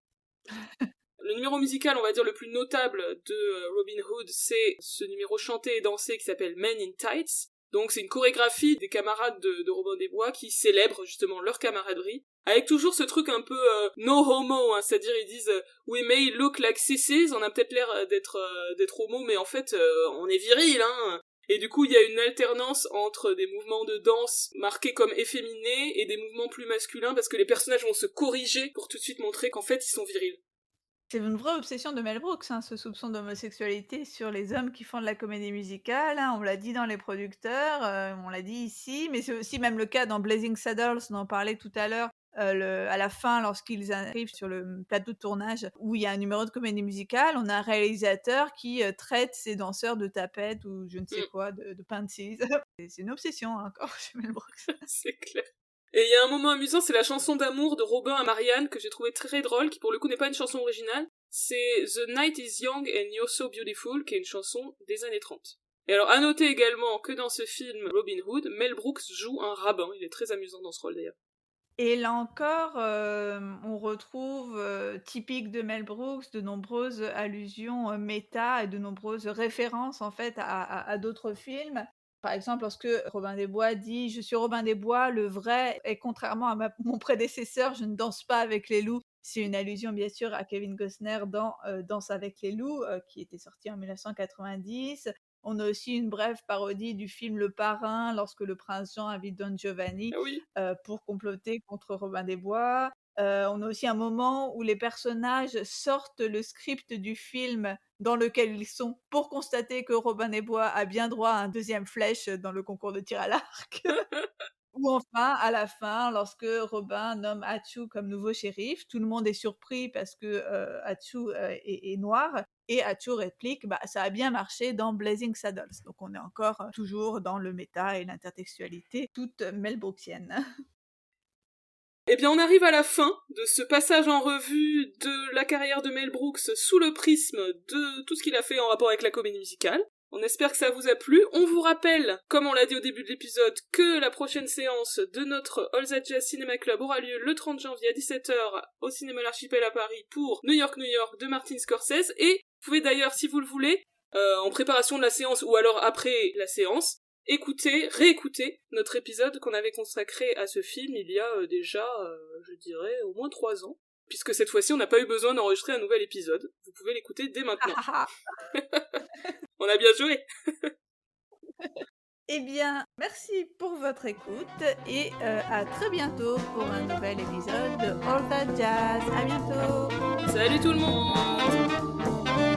[SPEAKER 1] Le numéro musical, on va dire, le plus notable de Robin Hood, c'est ce numéro chanté et dansé qui s'appelle Men in Tights. Donc c'est une chorégraphie des camarades de Robin des Bois qui célèbrent justement leur camaraderie, avec toujours ce truc un peu no homo, hein, c'est-à-dire ils disent we may look like sissies, on a peut-être l'air d'être homo, mais en fait on est viril, hein. Et du coup il y a une alternance entre des mouvements de danse marqués comme efféminés et des mouvements plus masculins, parce que les personnages vont se corriger pour tout de suite montrer qu'en fait ils sont virils.
[SPEAKER 2] C'est une vraie obsession de Mel Brooks, hein, ce soupçon d'homosexualité sur les hommes qui font de la comédie musicale, hein, on l'a dit dans Les Producteurs, on l'a dit ici, mais c'est aussi même le cas dans Blazing Saddles, on en parlait tout à l'heure, à la fin, lorsqu'ils arrivent sur le plateau de tournage où il y a un numéro de comédie musicale, on a un réalisateur qui traite ses danseurs de tapettes ou je ne sais quoi, de pansies. C'est une obsession, hein, encore chez Mel Brooks.
[SPEAKER 1] C'est clair. Et il y a un moment amusant, c'est la chanson d'amour de Robin à Marianne, que j'ai trouvé très drôle, qui pour le coup n'est pas une chanson originale. C'est The Night is Young and You're So Beautiful, qui est une chanson des années 30. Et alors, à noter également que dans ce film Robin Hood, Mel Brooks joue un rabbin. Il est très amusant dans ce rôle d'ailleurs.
[SPEAKER 2] Et là encore, on retrouve, typique de Mel Brooks, de nombreuses allusions, méta et de nombreuses références en fait à d'autres films. Par exemple, lorsque Robin des Bois dit: «Je suis Robin des Bois, le vrai, et contrairement à mon prédécesseur, je ne danse pas avec les loups». C'est une allusion bien sûr à Kevin Costner dans, Danse avec les loups, qui était sorti en 1990. On a aussi une brève parodie du film Le Parrain, lorsque le prince Jean invite Don Giovanni
[SPEAKER 1] Ah oui.
[SPEAKER 2] pour comploter contre Robin des Bois. On a aussi un moment où les personnages sortent le script du film dans lequel ils sont pour constater que Robin des Bois a bien droit à un deuxième flèche dans le concours de tir à l'arc. Ou enfin, à la fin, lorsque Robin nomme Hatchou comme nouveau shérif, tout le monde est surpris parce que Hatchou est noir. Et Hatchou réplique, bah, ça a bien marché dans Blazing Saddles. Donc on est encore toujours dans le méta et l'intertextualité, toute Mel Brooksienne.
[SPEAKER 1] Eh bien, on arrive à la fin de ce passage en revue de la carrière de Mel Brooks sous le prisme de tout ce qu'il a fait en rapport avec la comédie musicale. On espère que ça vous a plu. On vous rappelle, comme on l'a dit au début de l'épisode, que la prochaine séance de notre All That Jazz Cinema Club aura lieu le 30 janvier à 17h au Cinéma L'Archipel à Paris pour New York de Martin Scorsese. Et vous pouvez d'ailleurs, si vous le voulez, en préparation de la séance ou alors après la séance, réécouter notre épisode qu'on avait consacré à ce film il y a déjà, je dirais, au moins 3 ans. Puisque cette fois-ci, on n'a pas eu besoin d'enregistrer un nouvel épisode. Vous pouvez l'écouter dès maintenant. On a bien joué.
[SPEAKER 2] Eh bien, merci pour votre écoute et à très bientôt pour un nouvel épisode de All That Jazz. À bientôt.
[SPEAKER 1] Salut tout le monde.